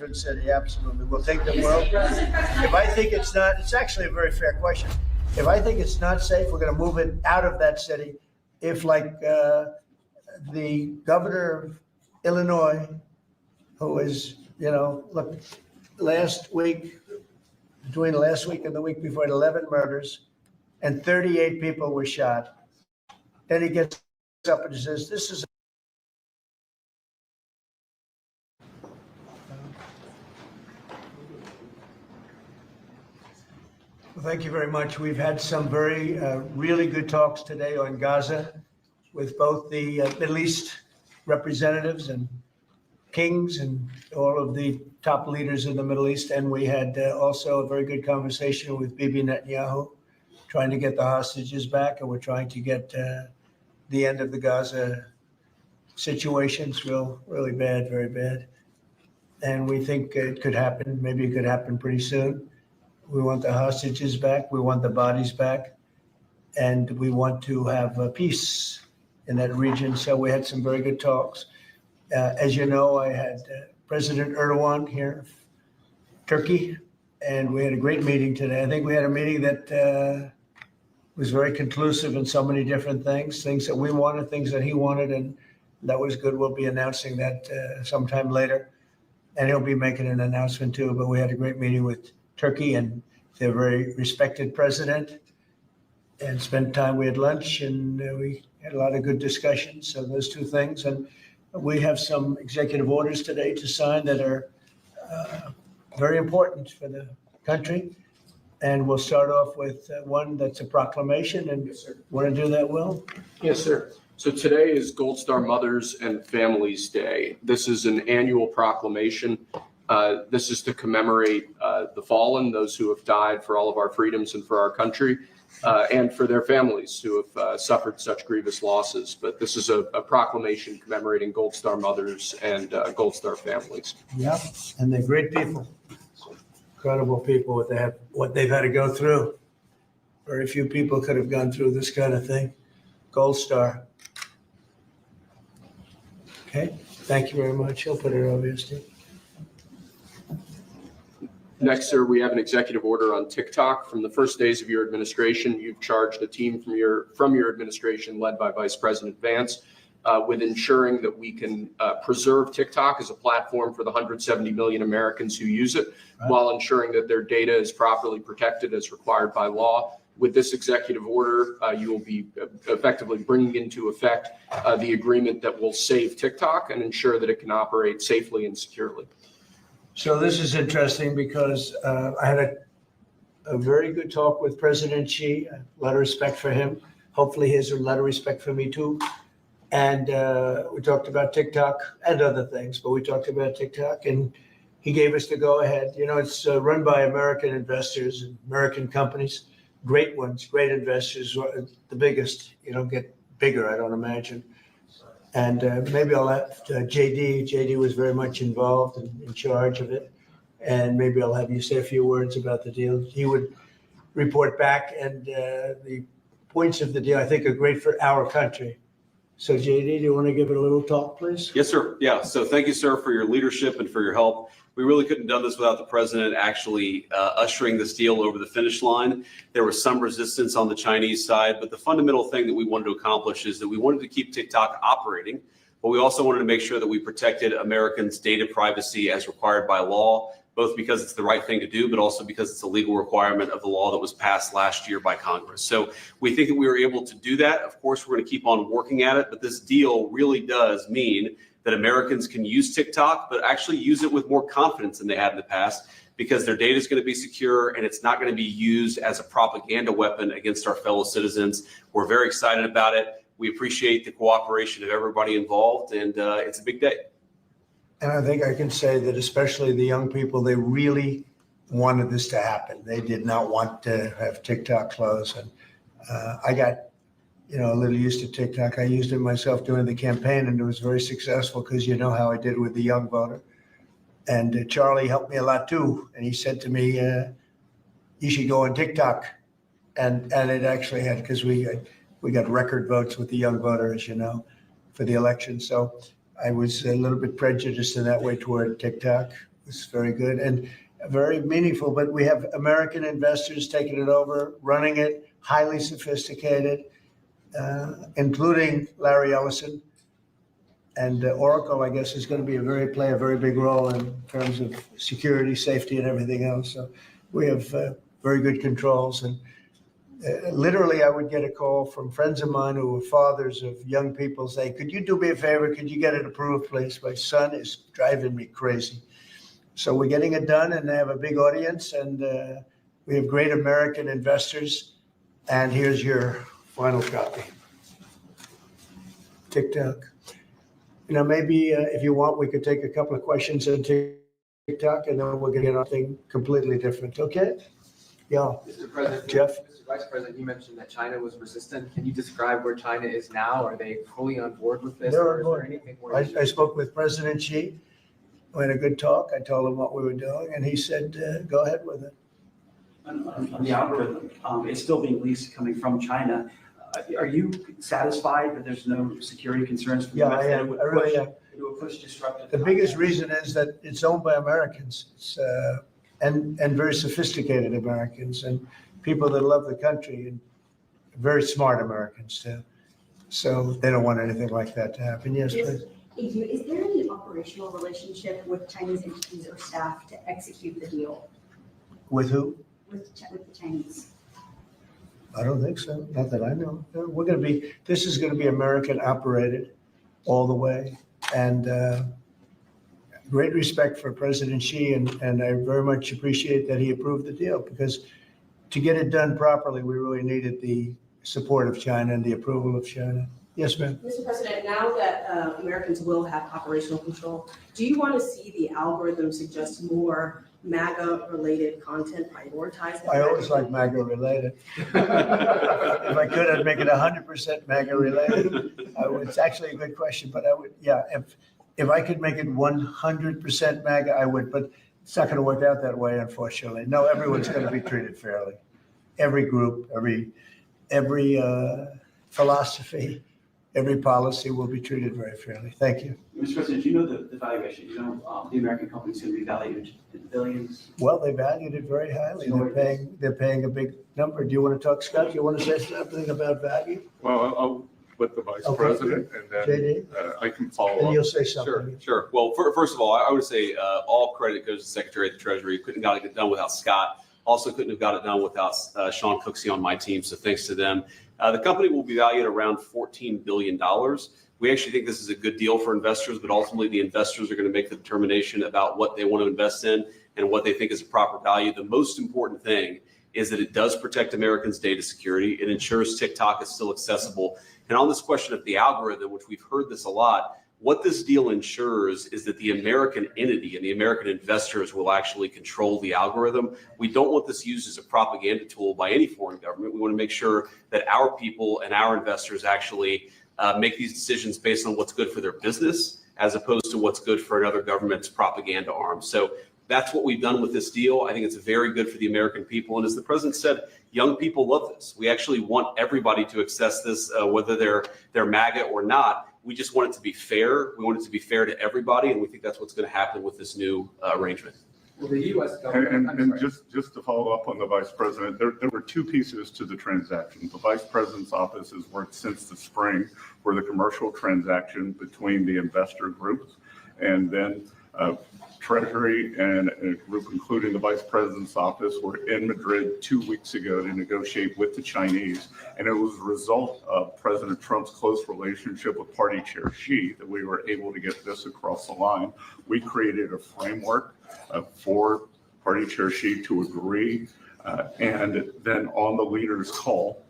different city. Absolutely. We'll take the world. If I think it's not, it's actually a very fair question. If I think it's not safe, we're going to move it out of that city. If, like the governor of Illinois, who is, look, last week, between last week and the week before, 11 murders and 38 people were shot. Then he gets up and he says, this is. Well, thank you very much. We've had some very, really good talks today on Gaza with both the Middle East representatives and kings and all of the top leaders in the Middle East. And we had also a very good conversation with Bibi Netanyahu, trying to get the hostages back. And we're trying to get the end of the Gaza situation. It's really bad, very bad. And we think it could happen. Maybe it could happen pretty soon. We want the hostages back. We want the bodies back. And we want to have peace in that region. So we had some very good talks. As you know, I had President Erdogan here, Turkey, and we had a great meeting today. I think we had a meeting that was very conclusive in so many different things that we wanted, things that he wanted, and that was good. We'll be announcing that sometime later, and he'll be making an announcement too. But we had a great meeting with Turkey, and they're a very respected president, and spent time. We had lunch, and we had a lot of good discussions. So those two things, and we have some executive orders today to sign that are very important for the country. And we'll start off with one that's a proclamation. And yes, sir. Want to do that, Will? Yes, sir. So today is Gold Star Mothers and Families Day. This is an annual proclamation. This is to commemorate the fallen, those who have died for all of our freedoms and for our country, and for their families who have suffered such grievous losses. But this is a proclamation commemorating Gold Star Mothers and Gold Star families. Yeah, and they're great people, incredible people. What they've had to go through. Very few people could have gone through this kind of thing. Gold Star. Okay, thank you very much. I'll put it over here, Steve. Next, sir, we have an executive order on TikTok. From the first days of your administration, you've charged a team from your administration led by Vice President Vance with ensuring that we can preserve TikTok as a platform for the 170 million Americans who use it, right, while ensuring that their data is properly protected as required by law. With this executive order, you will be effectively bringing into effect the agreement that will save TikTok and ensure that it can operate safely and securely. So this is interesting because I had a very good talk with President Xi, a lot of respect for him. Hopefully he has a lot of respect for me too. And we talked about TikTok and other things, but we talked about TikTok and he gave us the go ahead. You know, it's run by American investors and American companies, great ones, great investors, the biggest, get bigger, I don't imagine. And maybe I'll have JD. JD was very much involved and in charge of it. And maybe I'll have you say a few words about the deal. He would report back, and the points of the deal, I think, are great for our country. So JD, do you want to give it a little talk, please? Yes, sir. Yeah. So thank you, sir, for your leadership and for your help. We really couldn't have done this without the president actually ushering this deal over the finish line. There was some resistance on the Chinese side, but the fundamental thing that we wanted to accomplish is that we wanted to keep TikTok operating, but we also wanted to make sure that we protected Americans' data privacy as required by law, both because it's the right thing to do, but also because it's a legal requirement of the law that was passed last year by Congress. So we think that we were able to do that. Of course, we're going to keep on working at it, but this deal really does mean that Americans can use TikTok, but actually use it with more confidence than they had in the past, because their data is going to be secure and it's not going to be used as a propaganda weapon against our fellow citizens. We're very excited about it. We appreciate the cooperation of everybody involved, and it's a big day. And I think I can say that especially the young people, they really wanted this to happen. They did not want to have TikTok close. And I got a little used to TikTok. I used it myself during the campaign, and it was very successful because you know how I did with the young voter. And Charlie helped me a lot too. And he said to me, you should go on TikTok. And it actually had, because we got record votes with the young voter, as you know, for the election. So I was a little bit prejudiced in that way toward TikTok. was very good and very meaningful. But we have American investors taking it over, running it, highly sophisticated, including Larry Ellison. And Oracle, I guess, is going to play a very big role in terms of security, safety, and everything else. So we have very good controls. And literally, I would get a call from friends of mine who were fathers of young people say, could you do me a favor? Could you get it approved, please? My son is driving me crazy. So we're getting it done, and they have a big audience, and we have great American investors. And here's your final copy. TikTok. You know, maybe if you want, we could take a couple of questions on TikTok, and then we'll get on something completely different. Okay? Yeah. Mr. President, Jeff? Mr. Vice President, you mentioned that China was resistant. Can you describe where China is now? Are they fully on board with this? They're or on is board. there anything more? I spoke with President Xi. We had a good talk. I told him what we were doing, and he said, go ahead with it. On the algorithm, it's still being leased coming from China. Are you satisfied that there's no security concerns? For Yeah, the I am. I really am. It would push disruptive. The biggest reason is that it's owned by Americans. It's, and very sophisticated Americans and people that love the country and very smart Americans too. So they don't want anything like that to happen. Yes, please. Thank you. Is there any operational relationship with Chinese entities or staff to execute the deal With who? with the Chinese? I don't think so. Not that I know. This is going to be American operated all the way. And great respect for President Xi. And I very much appreciate that he approved the deal, because to get it done properly, we really needed the support of China and the approval of China. Yes, ma'am. Mr. President, now that Americans will have operational control, do you want to see the algorithm suggest more MAGA-related content prioritized? I always like MAGA related. If I could, I'd make it 100% MAGA related. It's actually a good question, but I would, yeah, if I could make it 100% MAGA, I would, but it's not going to work out that way, unfortunately. No, everyone's going to be treated fairly. Every group, every philosophy, every policy will be treated very fairly. Thank you. Mr. President, do you know the valuation? You know, the American company's going to be valued in billions. Well, they valued it very highly. They're paying a big number. Do you want to talk, Scott? Do you want to say something about value? Well, I'll let the Vice Okay. President, and then JD? I can follow And up. you'll say Sure, something. sure. Well, first of all, I would say all credit goes to the Secretary of the Treasury. Couldn't have got it done without Scott. Also couldn't have got it done without Sean Cooksey on my team. So thanks to them. The company will be valued around $14 billion. We actually think this is a good deal for investors, but ultimately the investors are going to make the determination about what they want to invest in and what they think is a proper value. The most important thing is that it does protect Americans' data security. It ensures TikTok is still accessible. And on this question of the algorithm, which we've heard this a lot, what this deal ensures is that the American entity and the American investors will actually control the algorithm. We don't want this used as a propaganda tool by any foreign government. We want to make sure that our people and our investors actually make these decisions based on what's good for their business, as opposed to what's good for another government's propaganda arm. So that's what we've done with this deal. I think it's very good for the American people. And as the president said, young people love this. We actually want everybody to access this, whether they're MAGA or not. We just want it to be fair. We want it to be fair to everybody. And we think that's what's going to happen with this new arrangement. Will the U.S. government? And just to follow up on the Vice President, there were two pieces to the transaction. The Vice President's office has worked since the spring for the commercial transaction between the investor groups, and then Treasury and a group including the Vice President's office were in Madrid 2 weeks ago to negotiate with the Chinese. And it was a result of President Trump's close relationship with Party Chair Xi that we were able to get this across the line. We created a framework for Party Chair Xi to agree. And then on the leaders' call,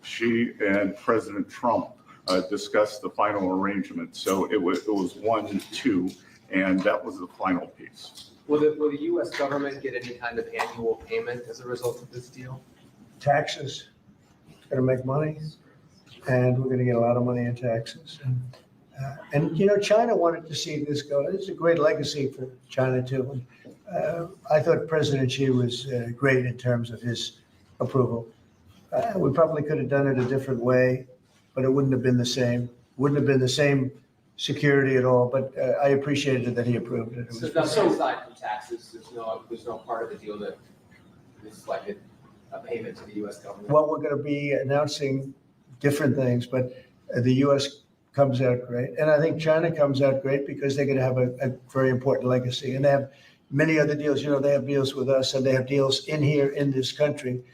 Xi and President Trump discussed the final arrangement. So it was 1-2. And that was the final piece. Will the U.S. government get any kind of annual payment as a result of this deal? Taxes. It's going to make money, and we're going to get a lot of money in taxes. And you know, China wanted to see this go. It's a great legacy for China too. I thought President Xi was great in terms of his approval. We probably could have done it a different way, but it wouldn't have been the same. Wouldn't have been the same security at all, but I appreciated that he approved it. It So was- nothing aside from taxes, there's no part of the deal that is like a payment to the US government? Well, we're going to be announcing different things, but the US comes out great. And I think China comes out great because they're going to have a very important legacy. And they have many other deals. They have deals with us and they have deals in here in this country.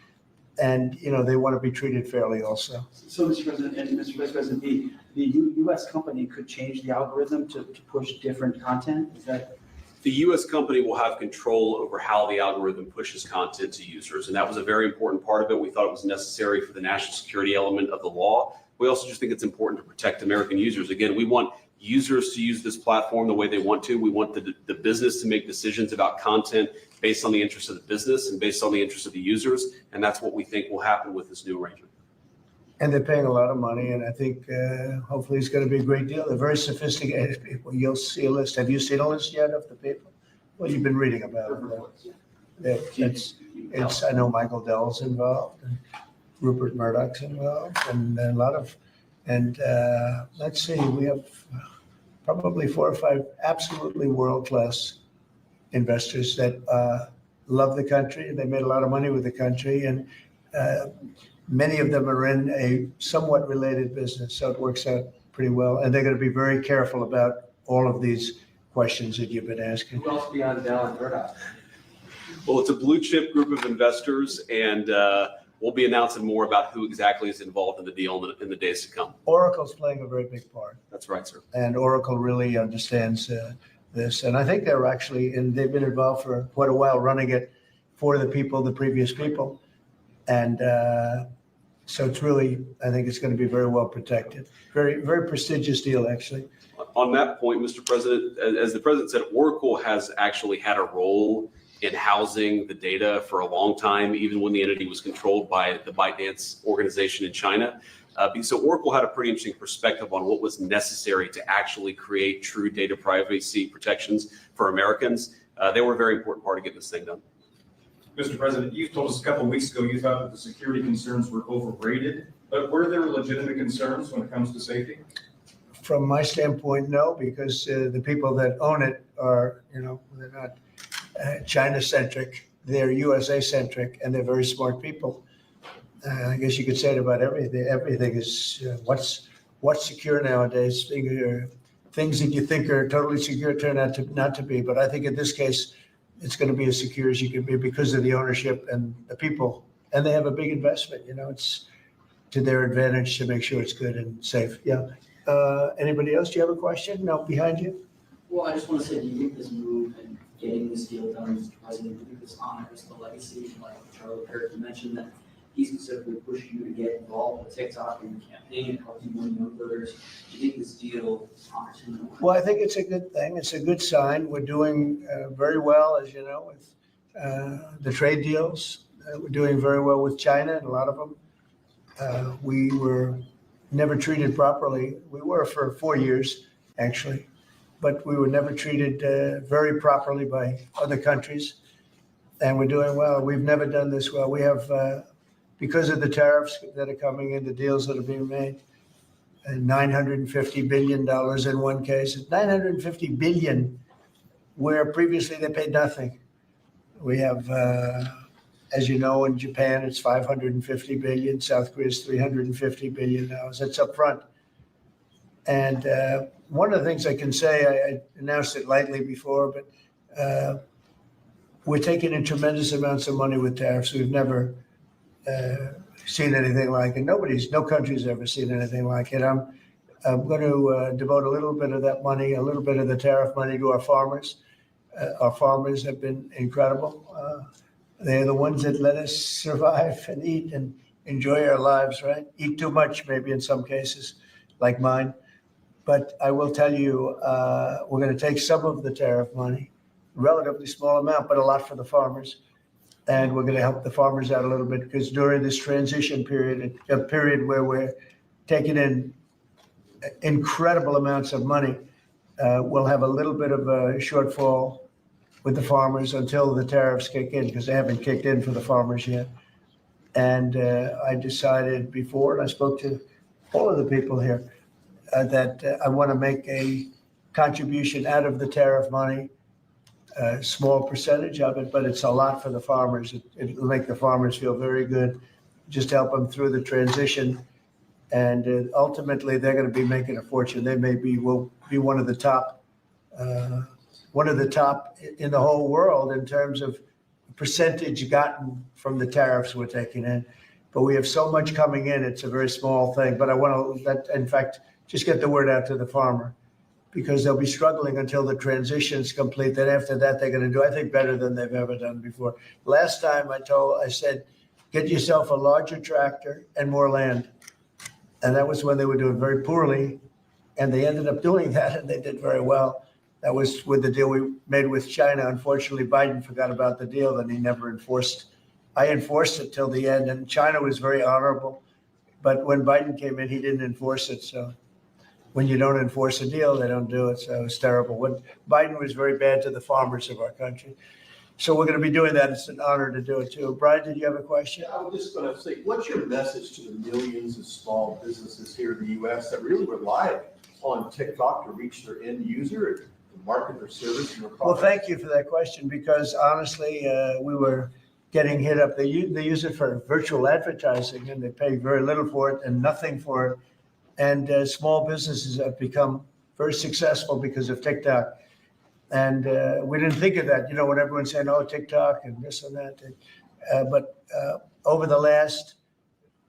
And, they want to be treated fairly also. So, Mr. President and Mr. Vice President, the US company could change the algorithm to push different content? Is that? The US company will have control over how the algorithm pushes content to users. And that was a very important part of it. We thought it was necessary for the national security element of the law. We also just think it's important to protect American users. Again, we want users to use this platform the way they want to. We want the business to make decisions about content based on the interests of the business and based on the interests of the users. And that's what we think will happen with this new arrangement. And they're paying a lot of money. And I think hopefully it's going to be a great deal. They're very sophisticated people. You'll see a list. Have you seen a list yet of the people? Well, you've been reading about it. I know Michael Dell's involved and Rupert Murdoch's involved and a lot of, and let's see, we have probably 4 or 5 absolutely world-class investors that love the country. They made a lot of money with the country and many of them are in a somewhat related business. So it works out pretty well. And they're going to be very careful about all of these questions that you've been asking. Who else beyond Dell and Murdoch? Well, it's a blue chip group of investors, and we'll be announcing more about who exactly is involved in the deal in the days to come. Oracle's playing a very big part. That's right, sir. And Oracle really understands this. And I think they've been involved for quite a while running it for the people, the previous people. And so it's really, I think it's going to be very well protected. Very, very prestigious deal, actually. On that point, Mr. President, as the president said, Oracle has actually had a role in housing the data for a long time, even when the entity was controlled by the ByteDance organization in China. So Oracle had a pretty interesting perspective on what was necessary to actually create true data privacy protections for Americans. They were a very important part of getting this thing done. Mr. President, you told us a couple of weeks ago you thought that the security concerns were overrated, but were there legitimate concerns when it comes to safety? From my standpoint, no, because the people that own it are, they're not China-centric, they're USA-centric, and they're very smart people. I guess you could say it about everything. Everything is what's secure nowadays. Things that you think are totally secure turn out to not to be. But I think in this case, it's going to be as secure as you can be because of the ownership and the people. And they have a big investment. It's to their advantage to make sure it's good and safe. Yeah. Anybody else? Do you have a question? No, behind you. Well, I just want to say, do you think this move and getting this deal done, Mr. President, do you think this honors the legacy, like Charlie Kirk mentioned, that he specifically pushed you to get involved with TikTok in your campaign, helped you win young voters? Do you think this deal honors him? Well, I think it's a good thing. It's a good sign. We're doing very well, as you know, with the trade deals. We're doing very well with China and a lot of them. We were never treated properly. We were for 4 years, actually, but we were never treated very properly by other countries. And we're doing well. We've never done this well. We have, because of the tariffs that are coming in, the deals that are being made, $950 billion in one case. It's $950 billion, where previously they paid nothing. We have, as you know, in Japan, it's $550 billion. South Korea is $350 billion. That's up front. And one of the things I can say, I announced it lightly before, but we're taking in tremendous amounts of money with tariffs. We've never seen anything like it. No country's ever seen anything like it. I'm going to devote a little bit of that money, a little bit of the tariff money to our farmers. Our farmers have been incredible. They're the ones that let us survive and eat and enjoy our lives, right? Eat too much, maybe in some cases, like mine. But I will tell you, we're going to take some of the tariff money, relatively small amount, but a lot for the farmers. And we're going to help the farmers out a little bit because during this transition period, a period where we're taking in incredible amounts of money, we'll have a little bit of a shortfall with the farmers until the tariffs kick in, because they haven't kicked in for the farmers yet. And I decided before, and I spoke to all of the people here, that I want to make a contribution out of the tariff money, a small percentage of it, but it's a lot for the farmers. It'll make the farmers feel very good, just help them through the transition. And ultimately, they're going to be making a fortune. They will be one of the top in the whole world in terms of percentage gotten from the tariffs we're taking in. But we have so much coming in, it's a very small thing. But I want to, in fact, just get the word out to the farmer, because they'll be struggling until the transition is complete. Then after that, they're going to do, I think, better than they've ever done before. Last time I said, get yourself a larger tractor and more land. And that was when they were doing very poorly. And they ended up doing that, and they did very well. That was with the deal we made with China. Unfortunately, Biden forgot about the deal, and he never enforced. I enforced it till the end, and China was very honorable. But when Biden came in, he didn't enforce it. So when you don't enforce a deal, they don't do it. So it was terrible. When Biden was very bad to the farmers of our country. So we're going to be doing that. It's an honor to do it too. Brian, did you have a question? I was just going to say, what's your message to the millions of small businesses here in the U.S. that really rely on TikTok to reach their end user, to market their service and their product? Well, thank you for that question, because honestly, we were getting hit up. They use it for virtual advertising, and they pay very little for it and nothing for it. And small businesses have become very successful because of TikTok. And we didn't think of that, when everyone's saying, oh, TikTok and this and that. But over the last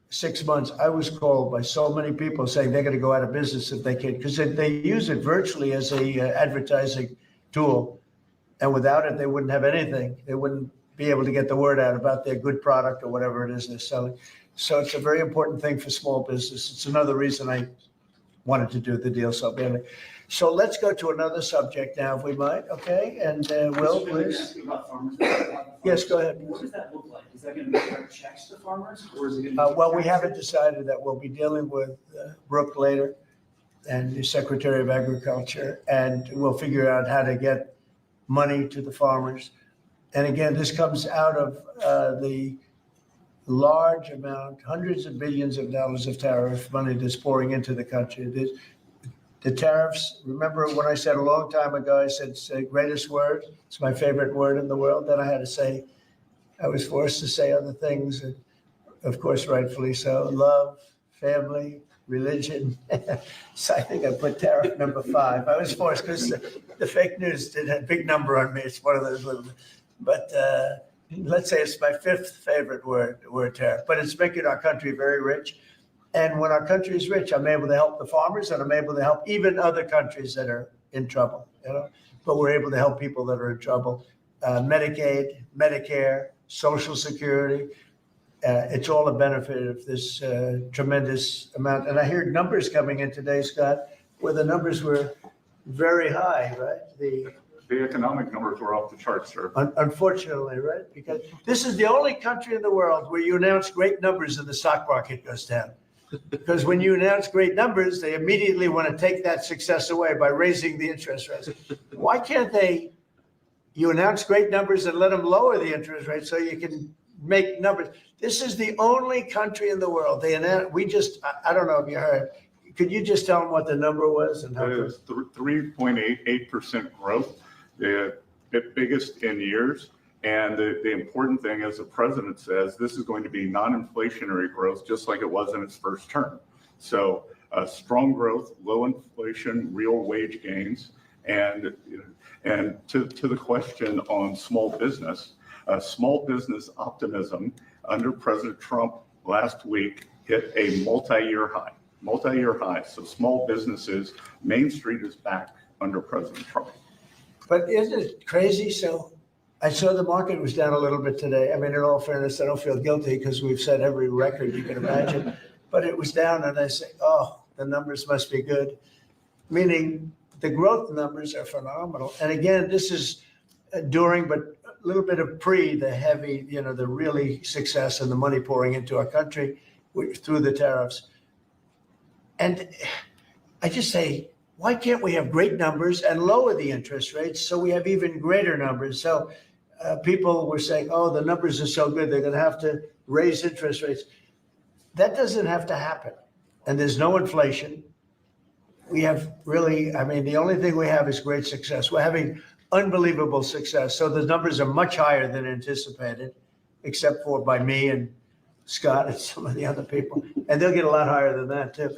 6 months, I was called by so many people saying they're going to go out of business if they can, because they use it virtually as a advertising tool. And without it, they wouldn't have anything. They wouldn't be able to get the word out about their good product or whatever it is they're selling. So it's a very important thing for small business. It's another reason I wanted to do the deal so badly. So let's go to another subject now, if we might, okay? And Will, please. Yes, go ahead. What does that look like? Is that going to be direct checks to farmers, or is it going to be? Well, we haven't decided that. We'll be dealing with Brooke later and the Secretary of Agriculture, and we'll figure out how to get money to the farmers. And again, this comes out of the large amount, hundreds of billions of dollars of tariff money that's pouring into the country. The tariffs, remember when I said a long time ago, I said it's the greatest word. It's my favorite word in the world. Then I had to say, I was forced to say other things, and of course, rightfully so. Love, family, religion. So I think I put tariff number 5. I was forced because the fake news did a big number on me. It's one of those little, but let's say it's my 5th favorite word, the word tariff. But it's making our country very rich. And when our country is rich, I'm able to help the farmers, and I'm able to help even other countries that are in trouble, but we're able to help people that are in trouble. Medicaid, Medicare, Social Security, it's all a benefit of this tremendous amount. And I hear numbers coming in today, Scott, where the numbers were very high, right? The economic numbers were off the charts, sir. Unfortunately, right? Because this is the only country in the world where you announce great numbers and the stock market goes down. Because when you announce great numbers, they immediately want to take that success away by raising the interest rates. Why can't you announce great numbers and let them lower the interest rate so you can make numbers? This is the only country in the world. I don't know if you heard. Could you just tell them what the number was? And how it was 3.88% growth, the biggest in years. And the important thing, as the president says, this is going to be non-inflationary growth, just like it was in its first term. So strong growth, low inflation, real wage gains. And to the question on small business optimism under President Trump last week hit a multi-year high. So small businesses, Main Street is back under President Trump. But isn't it crazy? So I saw the market was down a little bit today. I mean, in all fairness, I don't feel guilty because we've set every record you can imagine. But it was down, and I say, oh, the numbers must be good. Meaning the growth numbers are phenomenal. And again, this is during, but a little bit of the heavy, the really success and the money pouring into our country through the tariffs. And I just say, why can't we have great numbers and lower the interest rates so we have even greater numbers? So people were saying, oh, the numbers are so good, they're going to have to raise interest rates. That doesn't have to happen. And there's no inflation. we have really, I mean, the only thing we have is great success. We're having unbelievable success. So the numbers are much higher than anticipated, except for by me and Scott and some of the other people. And they'll get a lot higher than that too.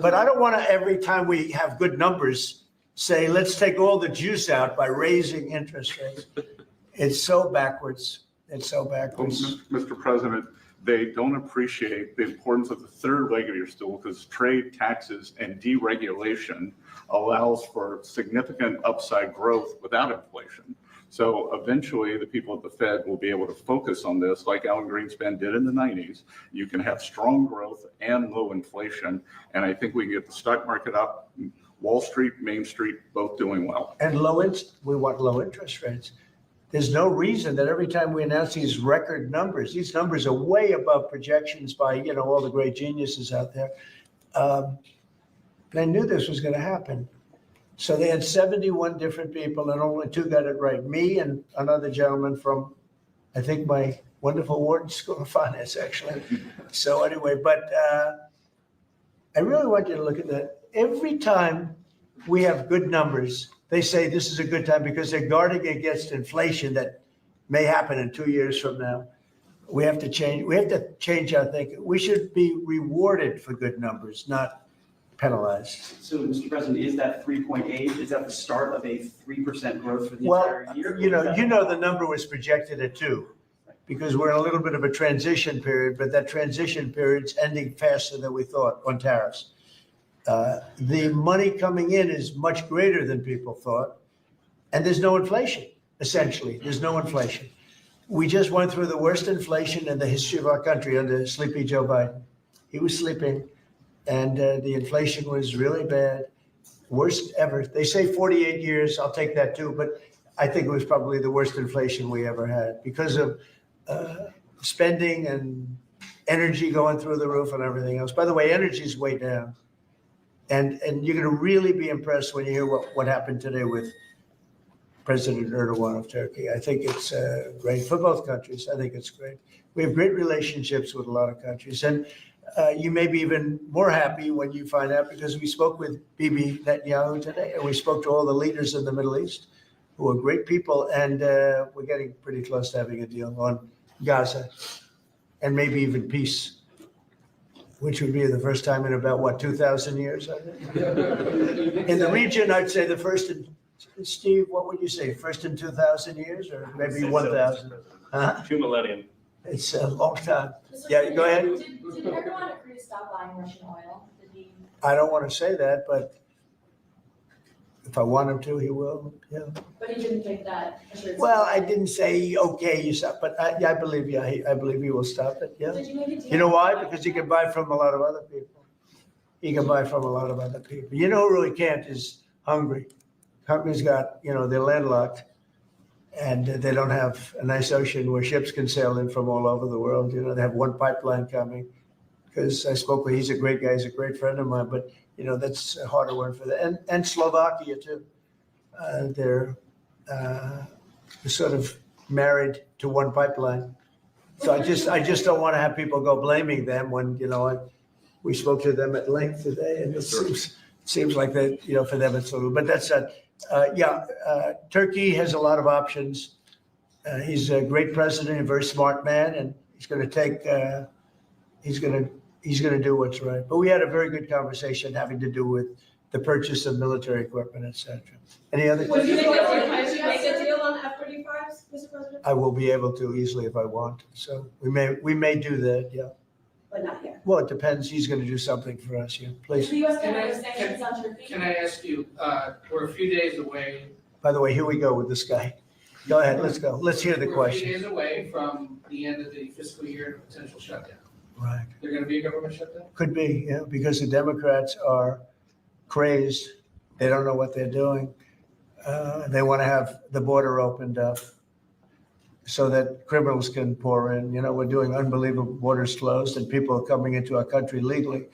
But I don't want to, every time we have good numbers, say, let's take all the juice out by raising interest rates. It's so backwards. It's so backwards. Mr. President, they don't appreciate the importance of the third leg of your stool because trade, taxes, and deregulation allows for significant upside growth without inflation. So eventually, the people at the Fed will be able to focus on this like Alan Greenspan did in the 90s. You can have strong growth and low inflation, and I think we can get the stock market up, Wall Street, Main Street, both doing well. And we want low interest rates. There's no reason that every time we announce these record numbers, these numbers are way above projections by, all the great geniuses out there. They knew this was going to happen. So they had 71 different people and only 2 got it right. Me and another gentleman from, I think, my wonderful Wharton School of Finance, actually. So anyway, but I really want you to look at that. Every time we have good numbers, they say this is a good time because they're guarding against inflation that may happen in 2 years from now. We have to change our thinking. We should be rewarded for good numbers, not penalized. So, Mr. President, is that 3.8, is that the start of a 3% growth for the Well, entire year? the number was projected at 2 because we're in a little bit of a transition period, but that transition period's ending faster than we thought on tariffs. The money coming in is much greater than people thought, and there's no inflation, essentially. There's no inflation. We just went through the worst inflation in the history of our country under sleepy Joe Biden. He was sleeping, and the inflation was really bad, worst ever. They say 48 years, I'll take that too, but I think it was probably the worst inflation we ever had because of spending and energy going through the roof and everything else. By the way, energy is way down. And you're going to really be impressed when you hear what happened today with President Erdogan of Turkey. I think it's great for both countries. I think it's great. We have great relationships with a lot of countries. And you may be even more happy when you find out because we spoke with Bibi Netanyahu today and we spoke to all the leaders in the Middle East who are great people. And we're getting pretty close to having a deal on Gaza and maybe even peace, which would be the first time in about, 2,000 years, I think. In the region, I'd say the first in, Steve, what would you say, first in 2,000 years or maybe 1,000? Huh? 2 millennium. It's a long time. Yeah, go ahead. Did Erdogan agree to stop buying Russian oil? Did he? I don't want to say that, but if I want him to, he will, yeah. But he didn't take that assurance. Well, I didn't say, okay, you stop, but I believe you. I believe he will stop it, yeah. Did you make a deal? You know why? Because he can buy from a lot of other people. He can buy from a lot of other people. You know who really can't is Hungary. Hungary's got, they're landlocked and they don't have a nice ocean where ships can sail in from all over the world. They have one pipeline coming because I spoke with, he's a great guy, he's a great friend of mine, but that's a harder one for them. And Slovakia too. They're sort of married to one pipeline. So I just don't want to have people go blaming them when, we spoke to them at length today and it seems like that, for them it's a little, but that's Turkey has a lot of options. He's a great president, a very smart man, and he's going to take, he's going to do what's right. But we had a very good conversation having to do with the purchase of military equipment, et cetera. Any other? Would you make a deal on F-35s, Mr. President? I will be able to easily if I want. So we may do that, yeah. But not yet. Well, it depends. He's going to do something for us, yeah. Please. The U.S. can have sanctions on Turkey? Can I ask you, we're a few days away. By the way, here we go with this guy. Go ahead, let's go. Let's hear the We're a few question. days away from the end of the fiscal year and potential shutdown. Right. There's going to be a government shutdown? Could be, yeah, because the Democrats are crazed. They don't know what they're doing. They want to have the border opened up so that criminals can pour in. We're doing unbelievable borders closed and people are coming into our country legally.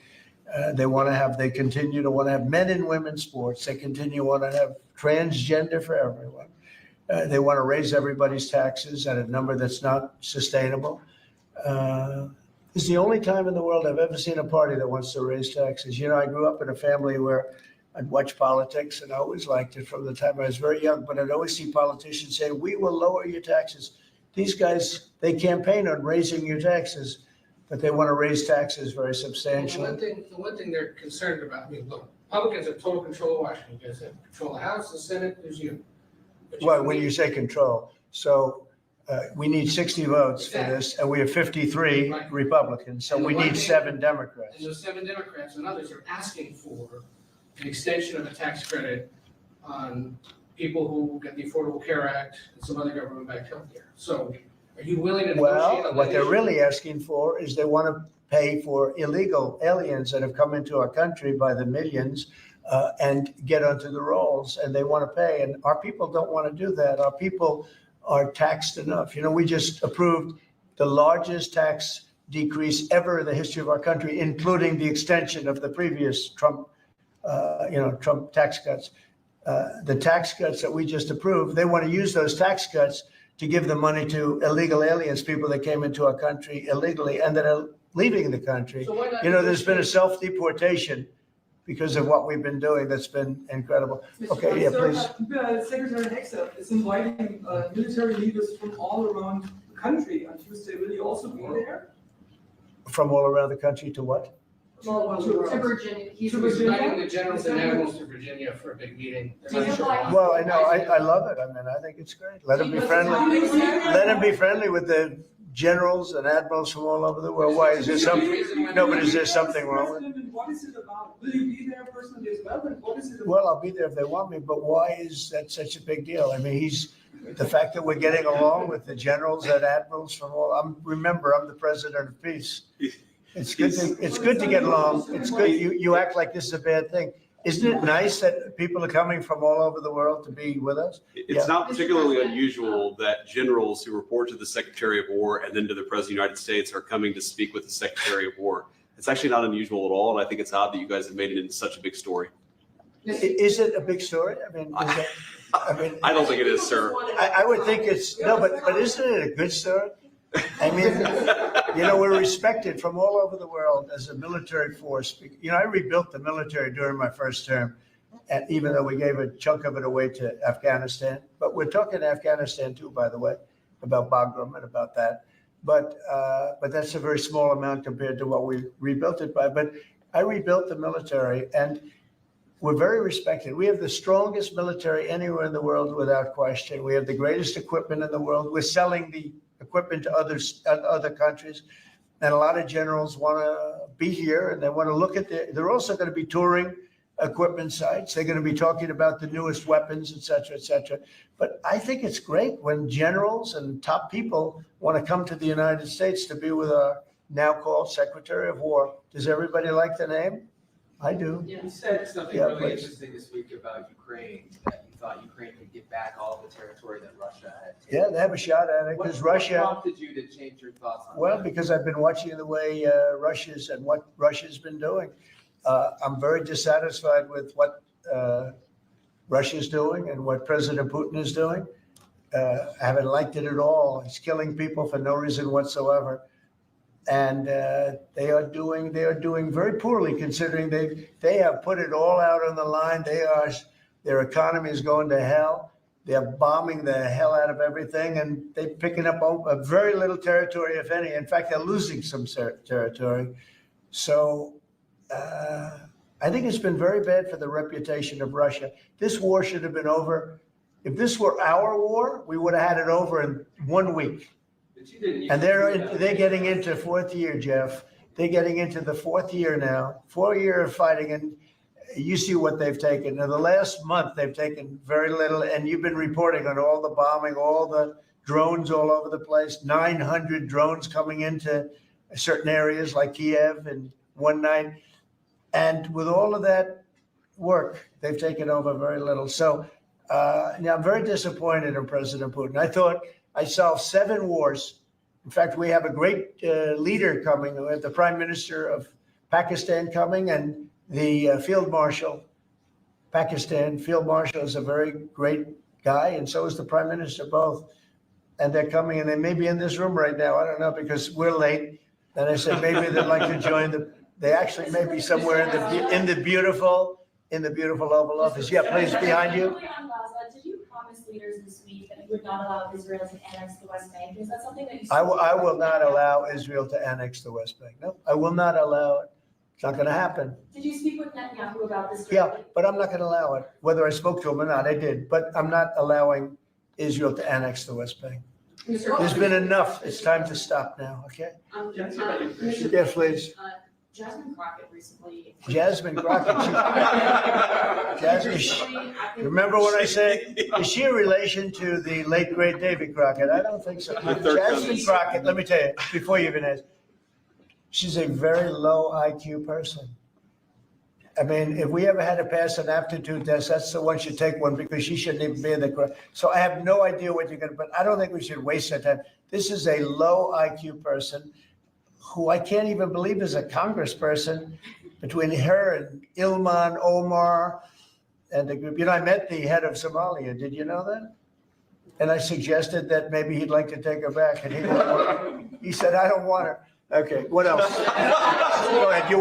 They continue to want to have men and women sports. They continue to want to have transgender for everyone. They want to raise everybody's taxes at a number that's not sustainable. It's the only time in the world I've ever seen a party that wants to raise taxes. I grew up in a family where I'd watch politics and I always liked it from the time I was very young, but I'd always see politicians say, we will lower your taxes. These guys, they campaign on raising your taxes, but they want to raise taxes very substantially. The one thing they're concerned about, I mean, look, Republicans have total control of Washington. You guys have control of the House, the Senate, there's you. But Well, when you say control, so we need 60 votes for this, and we have 53 Right. Republicans, so And the we one need thing- 7 Democrats. And those 7 Democrats and others are asking for an extension of a tax credit on people who get the Affordable Care Act and some other government-backed healthcare. So are you willing to negotiate Well, on that what they're issue? really asking for is they want to pay for illegal aliens that have come into our country by the millions and get onto the rolls, and they want to pay. And our people don't want to do that. Our people are taxed enough. You know, we just approved the largest tax decrease ever in the history of our country, including the extension of the previous Trump tax cuts. The tax cuts that we just approved, they want to use those tax cuts to give the money to illegal aliens, people that came into our country illegally and that are leaving the country. So why not You know, there's been a negotiate? self-deportation because of what we've been doing. That's been incredible. Okay, yeah, please. Secretary Hexer is inviting military leaders from all around the country on Tuesday. Will you also be there? From all around the country to what? To Virginia. He's To He's Virginia? inviting the generals and admirals to Virginia for a big meeting. They're not sure why. Well, I know, I love it. I mean, I think it's great. Let them be friendly. Let them be friendly with the generals and admirals from all over the world. Why, is there something? No, but is there something wrong with it? President, what is it about? Will you be there personally as well? And what is it about? Well, I'll be there if they want me, but why is that such a big deal? I mean, the fact that we're getting along with the generals and admirals from all, remember, I'm the president of peace. It's good to get along. It's good. You act like this is a bad thing. Isn't it nice that people are coming from all over the world to be with us? It's not particularly unusual that generals who report to the Secretary of War and then to the President of the United States are coming to speak with the Secretary of War. It's actually not unusual at all, and I think it's odd that you guys have made it into such a big story. Is it a big story? I mean, I don't think it is, sir. I would think it's, no, but isn't it a good story? I mean, you know, we're respected from all over the world as a military force. You know, I rebuilt the military during my first term, and even though we gave a chunk of it away to Afghanistan. But we're talking Afghanistan too, by the way, about Bagram and about that. But that's a very small amount compared to what we rebuilt it by. But I rebuilt the military, and we're very respected. We have the strongest military anywhere in the world without question. We have the greatest equipment in the world. We're selling the equipment to other countries. And a lot of generals want to be here and they want to look at they're also going to be touring equipment sites. They're going to be talking about the newest weapons, et cetera, et cetera. But I think it's great when generals and top people want to come to the United States to be with our now called Secretary of War. Does everybody like the name? I do. You said something Yeah, really please. interesting this week about Ukraine, that you thought Ukraine could get back all the territory that Russia had Yeah, taken. they have a shot at it What because Russia. prompted you to change your thoughts on Well, that? because I've been watching the way what Russia's been doing. I'm very dissatisfied with what Russia's doing and what President Putin is doing. I haven't liked it at all. He's killing people for no reason whatsoever. And they are doing very poorly considering they have put it all out on the line. Their economy is going to hell. They're bombing the hell out of everything, and they're picking up a very little territory, if any. In fact, they're losing some territory. So I think it's been very bad for the reputation of Russia. This war should have been over. If this were our war, we would have had it over in 1 week. But you didn't. And they're getting into 4th year, Jeff. They're getting into the 4th year now, 4 year of fighting, and you see what they've taken. Now, the last month, they've taken very little, and you've been reporting on all the bombing, all the drones all over the place, 900 drones coming into certain areas like Kiev in one night. And with all of that work, they've taken over very little. So now I'm very disappointed in President Putin. I thought I solved 7 wars. In fact, we have a great leader coming. We have the Prime Minister of Pakistan coming and the Field Marshal. Pakistan Field Marshal is a very great guy, and so is the Prime Minister, both. And they're coming, and they may be in this room right now. I don't know, because we're late. And I said maybe they'd like to join they actually may be somewhere in the beautiful in the beautiful Oval Office. Yeah, please, behind you. Quickly on Gaza, did you promise leaders this week that you would not allow Israel to annex the West Bank? Is that something that you? I will not allow Israel to annex the West Bank. No, I will not allow it. It's not going to happen. Did you speak with Netanyahu about this? Yeah, directly? but I'm not going to allow it. Whether I spoke to him or not, I did. But I'm not allowing Israel to annex the West Bank. There's been enough. It's time to stop now, okay? Yes, please. Jasmine Crockett recently. Jasmine Crockett. Jasmine, remember what I said? Is she a relation to the late, great Davy Crockett? I don't think so. Jasmine Crockett, let me tell you, before you even ask, she's a very low IQ person. I mean, if we ever had to pass an aptitude test, that's the one should take one because she shouldn't even be in the crowd. So I have no idea what you're going to, but I don't think we should waste our time. This is a low IQ person who I can't even believe is a congressperson. Between her and Ilman Omar and the group. You know, I met the head of Somalia. Did you know that? And I suggested that maybe he'd like to take her back. And he said, I don't want her. Okay, what else? Go ahead.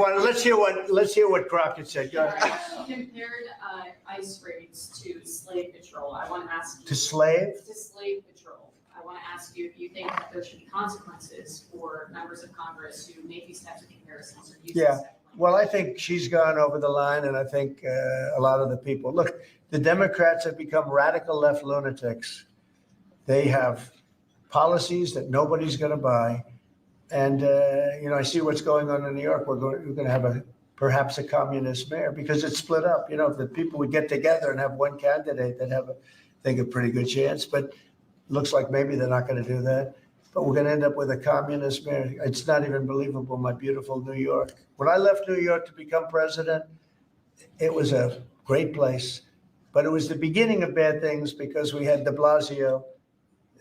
Let's hear what Crockett said. Go ahead. You compared ICE raids to slave patrol. I want to ask you. To slave? To slave patrol. I want to ask you if you think that there should be consequences for members of Congress who make these types of comparisons or use this type of language. Well, I think she's gone over the line, and I think a lot of the people. Look, the Democrats have become radical left lunatics. They have policies that nobody's going to buy. And, I see what's going on in New York. We're going to have perhaps a communist mayor because it's split up. If the people would get together and have one candidate, they'd have, a pretty good chance. But looks like maybe they're not going to do that. But we're going to end up with a communist mayor. It's not even believable, my beautiful New York. When I left New York to become president, it was a great place. But it was the beginning of bad things because we had de Blasio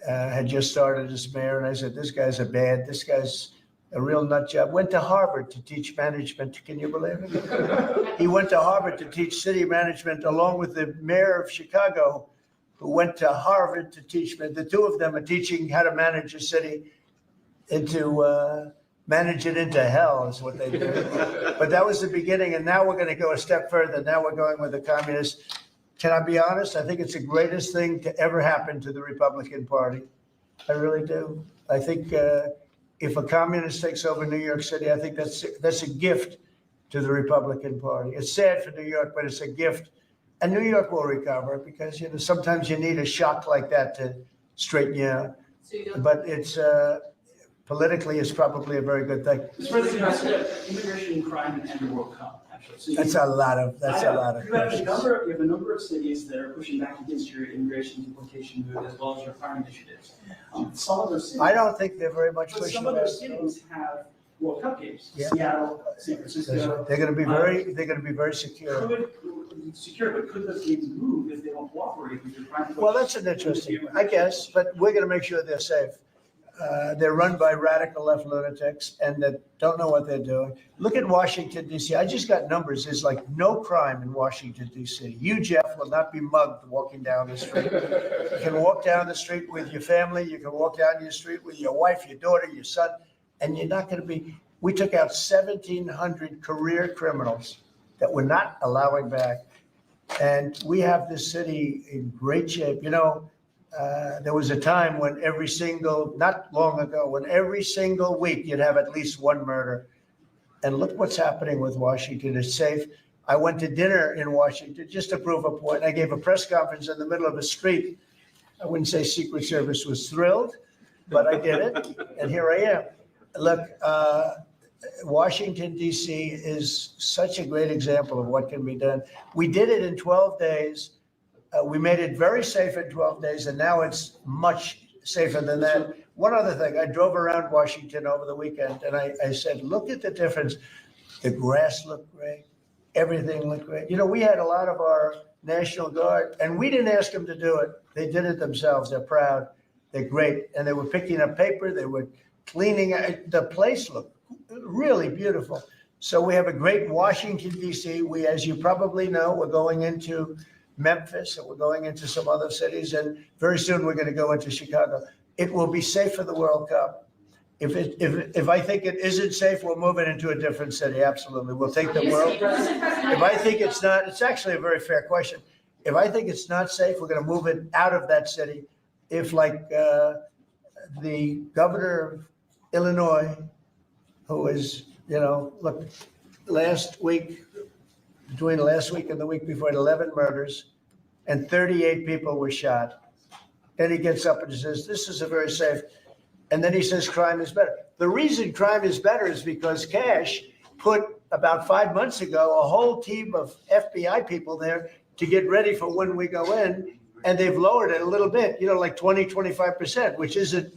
had just started as mayor. And I said, this guy's a real nut job. Went to Harvard to teach management. Can you believe it? He went to Harvard to teach city management along with the mayor of Chicago, who went to Harvard to teach. The two of them are teaching how to manage a city manage it into hell is what they do. But that was the beginning. And now we're going to go a step further. Now we're going with the communists. Can I be honest? I think it's the greatest thing to ever happen to the Republican Party. I really do. I think if a communist takes over New York City, I think that's a gift to the Republican Party. It's sad for New York, but it's a gift. And New York will recover because sometimes you need a shock like that to straighten you out. But it's politically, it's probably a very good thing. Mr. President, immigration, crime, and the World Cup. Actually, That's a lot of You have questions. a number of cities that are pushing back against your immigration deportation move as well as your crime initiatives. Some of those cities. I don't think they're very much But pushing some of back. those cities have World Cup games. Yeah. Seattle, San Francisco. They're going to be very secure. Could those games move if they don't cooperate with your crime? Well, that's an interesting, I guess, but we're going to make sure they're safe. They're run by radical left lunatics and that don't know what they're doing. Look at Washington, D.C. I just got numbers. There's like no crime in Washington, D.C. You, Jeff, will not be mugged walking down the street. You can walk down the street with your family. You can walk down your street with your wife, your daughter, your son, and you're not going to be. We took out 1,700 career criminals that we're not allowing back. And we have this city in great shape. There was a time when not long ago, when every single week you'd have at least one murder. And look what's happening with Washington. It's safe. I went to dinner in Washington just to prove a point. I gave a press conference in the middle of a street. I wouldn't say Secret Service was thrilled, but I did it. And here I am. Look, Washington, D.C. is such a great example of what can be done. We did it in 12 days. We made it very safe in 12 days, and now it's much safer than that. One other thing, I drove around Washington over the weekend, and I said, look at the difference. The grass looked great. Everything looked great. We had a lot of our National Guard, and we didn't ask them to do it. They did it themselves. They're proud. They're great. And they were picking up paper. They were cleaning. The place looked really beautiful. So we have a great Washington, D.C. We, as you probably know, we're going into Memphis, and we're going into some other cities, and very soon we're going to go into Chicago. It will be safe for the World Cup. If I think it isn't safe, we'll move it into a different city. Absolutely. We'll take the world. If I think it's not, it's actually a very fair question. If I think it's not safe, we're going to move it out of that city. If like the governor of Illinois, who is, look, last week, between last week and the week before, 11 murders and 38 people were shot. Then he gets up and he says, this is a very safe. And then he says crime is better. The reason crime is better is because Cash put about 5 months ago a whole team of FBI people there to get ready for when we go in. And they've lowered it a little bit, like 20, 25%, which isn't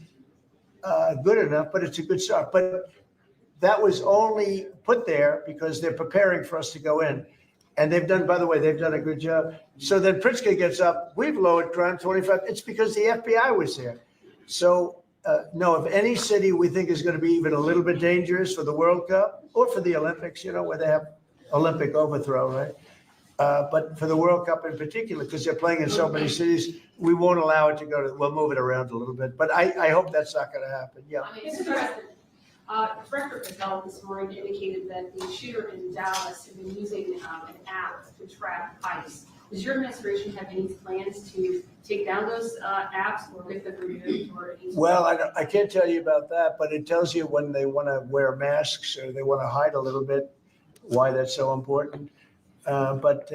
good enough, but it's a good start. But that was only put there because they're preparing for us to go in. And they've done, by the way, they've done a good job. So then Pritzker gets up, we've lowered crime 25. It's because the FBI was there. So no, if any city we think is going to be even a little bit dangerous for the World Cup or for the Olympics, where they have Olympic overthrow, right? But for the World Cup in particular, because they're playing in so many cities, we won't allow it to go to, we'll move it around a little bit. But I hope that's not going to happen. Yeah. Mr. President, Director Patel this morning indicated that the shooter in Dallas had been using an app to track ICE. Does your administration have any plans to take down those apps or get them removed? Well, I can't tell you about that, but it tells you when they want to wear masks or they want to hide a little bit, why that's so important. But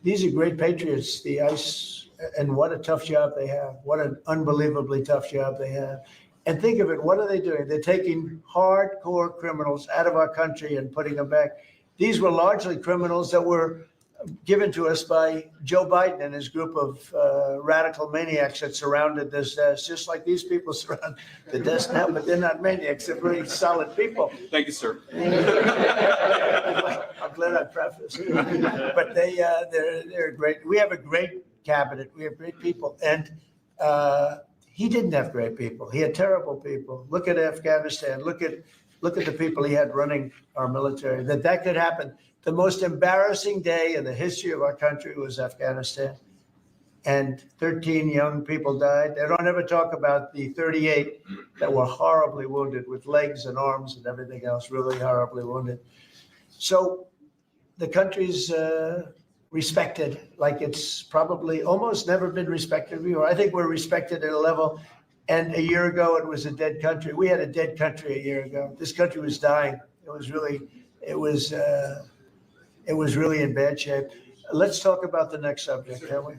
these are great patriots, the ICE, and what a tough job they have. What an unbelievably tough job they have. And think of it, what are they doing? They're taking hardcore criminals out of our country and putting them back. These were largely criminals that were given to us by Joe Biden and his group of radical maniacs that surrounded this desk, just like these people surround the desk now, but they're not maniacs, they're very solid people. Thank you, sir. I'm glad I prefaced. But they're great. We have a great cabinet. We have great people. And he didn't have great people. He had terrible people. Look at Afghanistan. Look at the people he had running our military. That could happen. The most embarrassing day in the history of our country was Afghanistan. And 13 young people died. They don't ever talk about the 38 that were horribly wounded with legs and arms and everything else, really horribly wounded. So the country's respected like it's probably almost never been respected before. I think we're respected at a level. And a year ago, it was a dead country. We had a dead country a year ago. This country was dying. It was really in bad shape. Let's talk about the next subject, can we?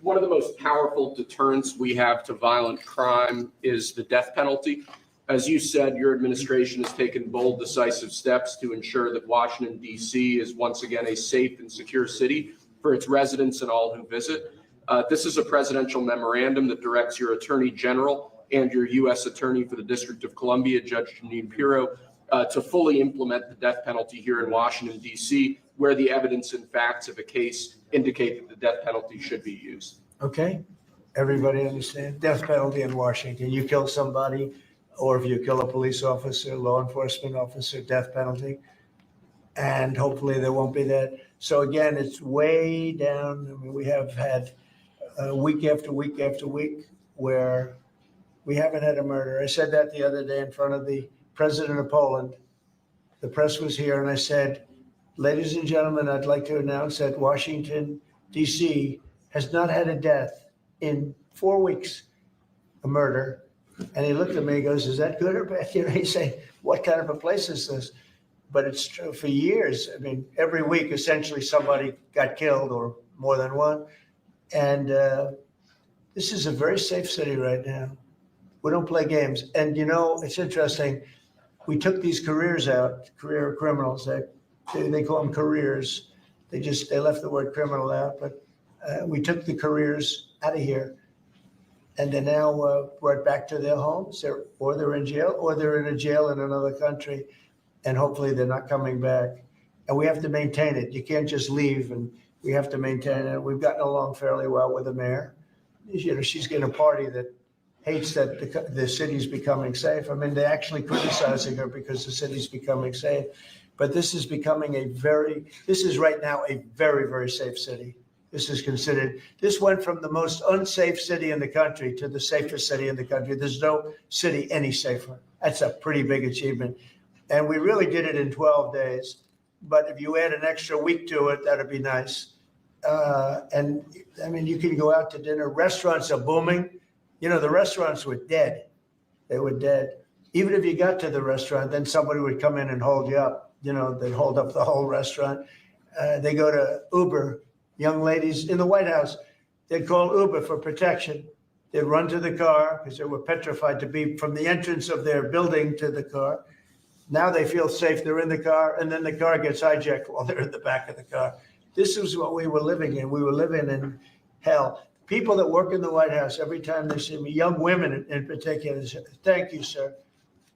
One of the most powerful deterrents we have to violent crime is the death penalty. As you said, your administration has taken bold, decisive steps to ensure that Washington, D.C. is once again a safe and secure city for its residents and all who visit. This is a presidential memorandum that directs your Attorney General and your U.S. Attorney for the District of Columbia, Judge Jeanine Pirro, to fully implement the death penalty here in Washington, D.C., where the evidence and facts of a case indicate that the death penalty should be used. Okay, everybody understand? Death penalty in Washington. You kill somebody, or if you kill a police officer, law enforcement officer, death penalty. And hopefully there won't be that. So again, it's way down. I mean, we have had week after week after week where we haven't had a murder. I said that the other day in front of the president of Poland. The press was here and I said, ladies and gentlemen, I'd like to announce that Washington, D.C. has not had a death in 4 weeks, a murder. And he looked at me and goes, is that good or bad? He's saying, what kind of a place is this? But it's true for years. I mean, every week, essentially somebody got killed or more than one. And this is a very safe city right now. We don't play games. And it's interesting. We took these careers out, career criminals. They call them careers. They left the word criminal out, but we took the careers out of here. And they're now brought back to their homes, or they're in jail, or they're in a jail in another country. And hopefully they're not coming back. And we have to maintain it. You can't just leave, and we have to maintain it. We've gotten along fairly well with the mayor. She's getting a party that hates that the city's becoming safe. I mean, they're actually criticizing her because the city's becoming safe. But this is becoming this is right now a very, very safe city. this is considered. This went from the most unsafe city in the country to the safest city in the country. There's no city any safer. That's a pretty big achievement. And we really did it in 12 days. But if you add an extra week to it, that'd be nice. And I mean, you can go out to dinner. Restaurants are booming. You know, the restaurants were dead. They were dead. Even if you got to the restaurant, then somebody would come in and hold you up. You know, they'd hold up the whole restaurant. They go to Uber. Young ladies in the White House, they'd call Uber for protection. They'd run to the car because they were petrified to be from the entrance of their building to the car. Now they feel safe. They're in the car, and then the car gets hijacked while they're in the back of the car. This is what we were living in. We were living in hell. People that work in the White House, every time they see me, young women in particular, say, "Thank you, sir."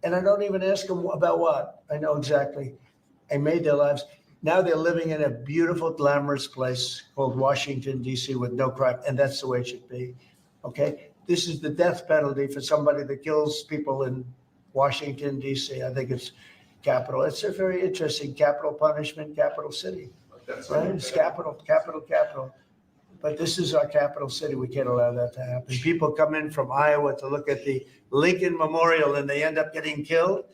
And I don't even ask them about what. I know exactly. I made their lives. Now they're living in a beautiful, glamorous place called Washington, D.C. with no crime, and that's the way it should be. Okay? This is the death penalty for somebody that kills people in Washington, D.C. I think it's capital. It's a very interesting capital punishment, capital city. Right? It's capital. But this is our capital city. We can't allow that to happen. People come in from Iowa to look at the Lincoln Memorial and they end up getting killed.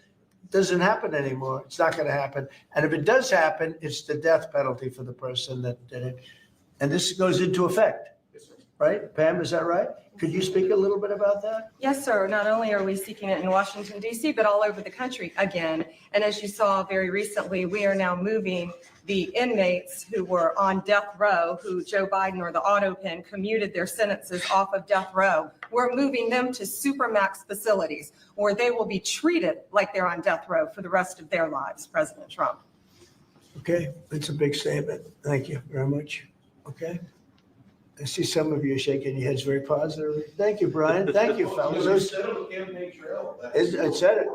It doesn't happen anymore. It's not going to happen. And if it does happen, it's the death penalty for the person that did it. And this goes into effect. Right? Pam, is that right? Could you speak a little bit about that? Yes, sir. Not only are we seeking it in Washington, D.C., but all over the country again. And as you saw very recently, we are now moving the inmates who were on death row, who Joe Biden or the auto pen commuted their sentences off of death row. We're moving them to supermax facilities where they will be treated like they're on death row for the rest of their lives, President Trump. Okay, it's a big statement. Thank you very much. Okay. I see some of you shaking your heads very positively. Thank you, Brian. Thank you, fellas. You said on the campaign trail. that I said it.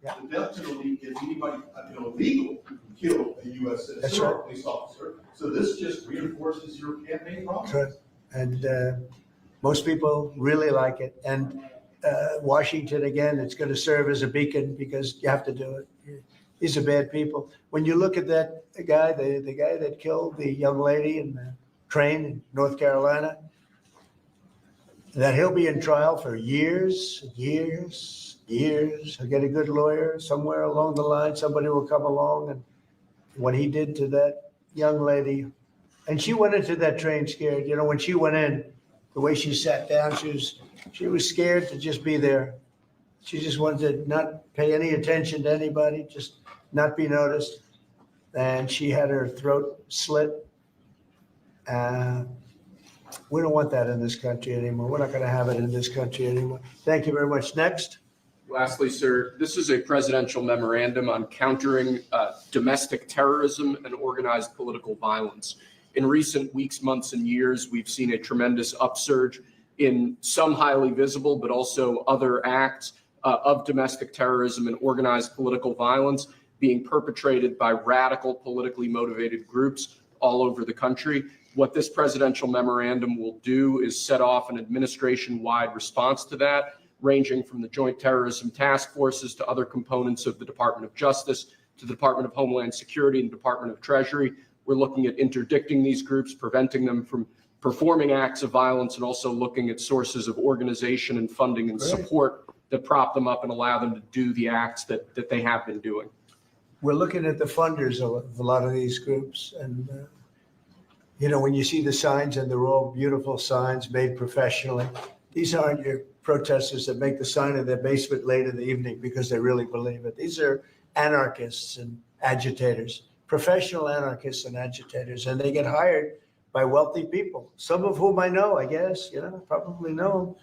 The death penalty is anybody, illegal who can kill a U.S. That's citizen or right. a police officer. So this just reinforces your campaign promise. That's right. And most people really like it. And Washington, again, it's going to serve as a beacon because you have to do it. These are bad people. When you look at that guy, the guy that killed the young lady in the train in North Carolina, that he'll be in trial for years. He'll get a good lawyer somewhere along the line. Somebody will come along, and what he did to that young lady, and she went into that train scared. You know, when she went in, the way she sat down, she was scared to just be there. She just wanted to not pay any attention to anybody, just not be noticed. And she had her throat slit. We don't want that in this country anymore. We're not going to have it in this country anymore. Thank you very much. Next. Lastly, sir, this is a presidential memorandum on countering domestic terrorism and organized political violence. In recent weeks, months, and years, we've seen a tremendous upsurge in some highly visible, but also other acts of domestic terrorism and organized political violence being perpetrated by radical, politically motivated groups all over the country. What this presidential memorandum will do is set off an administration-wide response to that, ranging from the Joint Terrorism Task Forces to other components of the Department of Justice, to the Department of Homeland Security and Department of Treasury. We're looking at interdicting these groups, preventing them from performing acts of violence, and also looking at sources of organization and funding and support that prop them up and allow them to do the acts that they have been doing. We're looking at the funders of a lot of these groups. And, you know, when you see the signs, and they're all beautiful signs made professionally, these aren't your protesters that make the sign in their basement late in the evening because they really believe it. These are anarchists and agitators, professional anarchists and agitators, and they get hired by wealthy people, some of whom I know, I guess, you know, probably know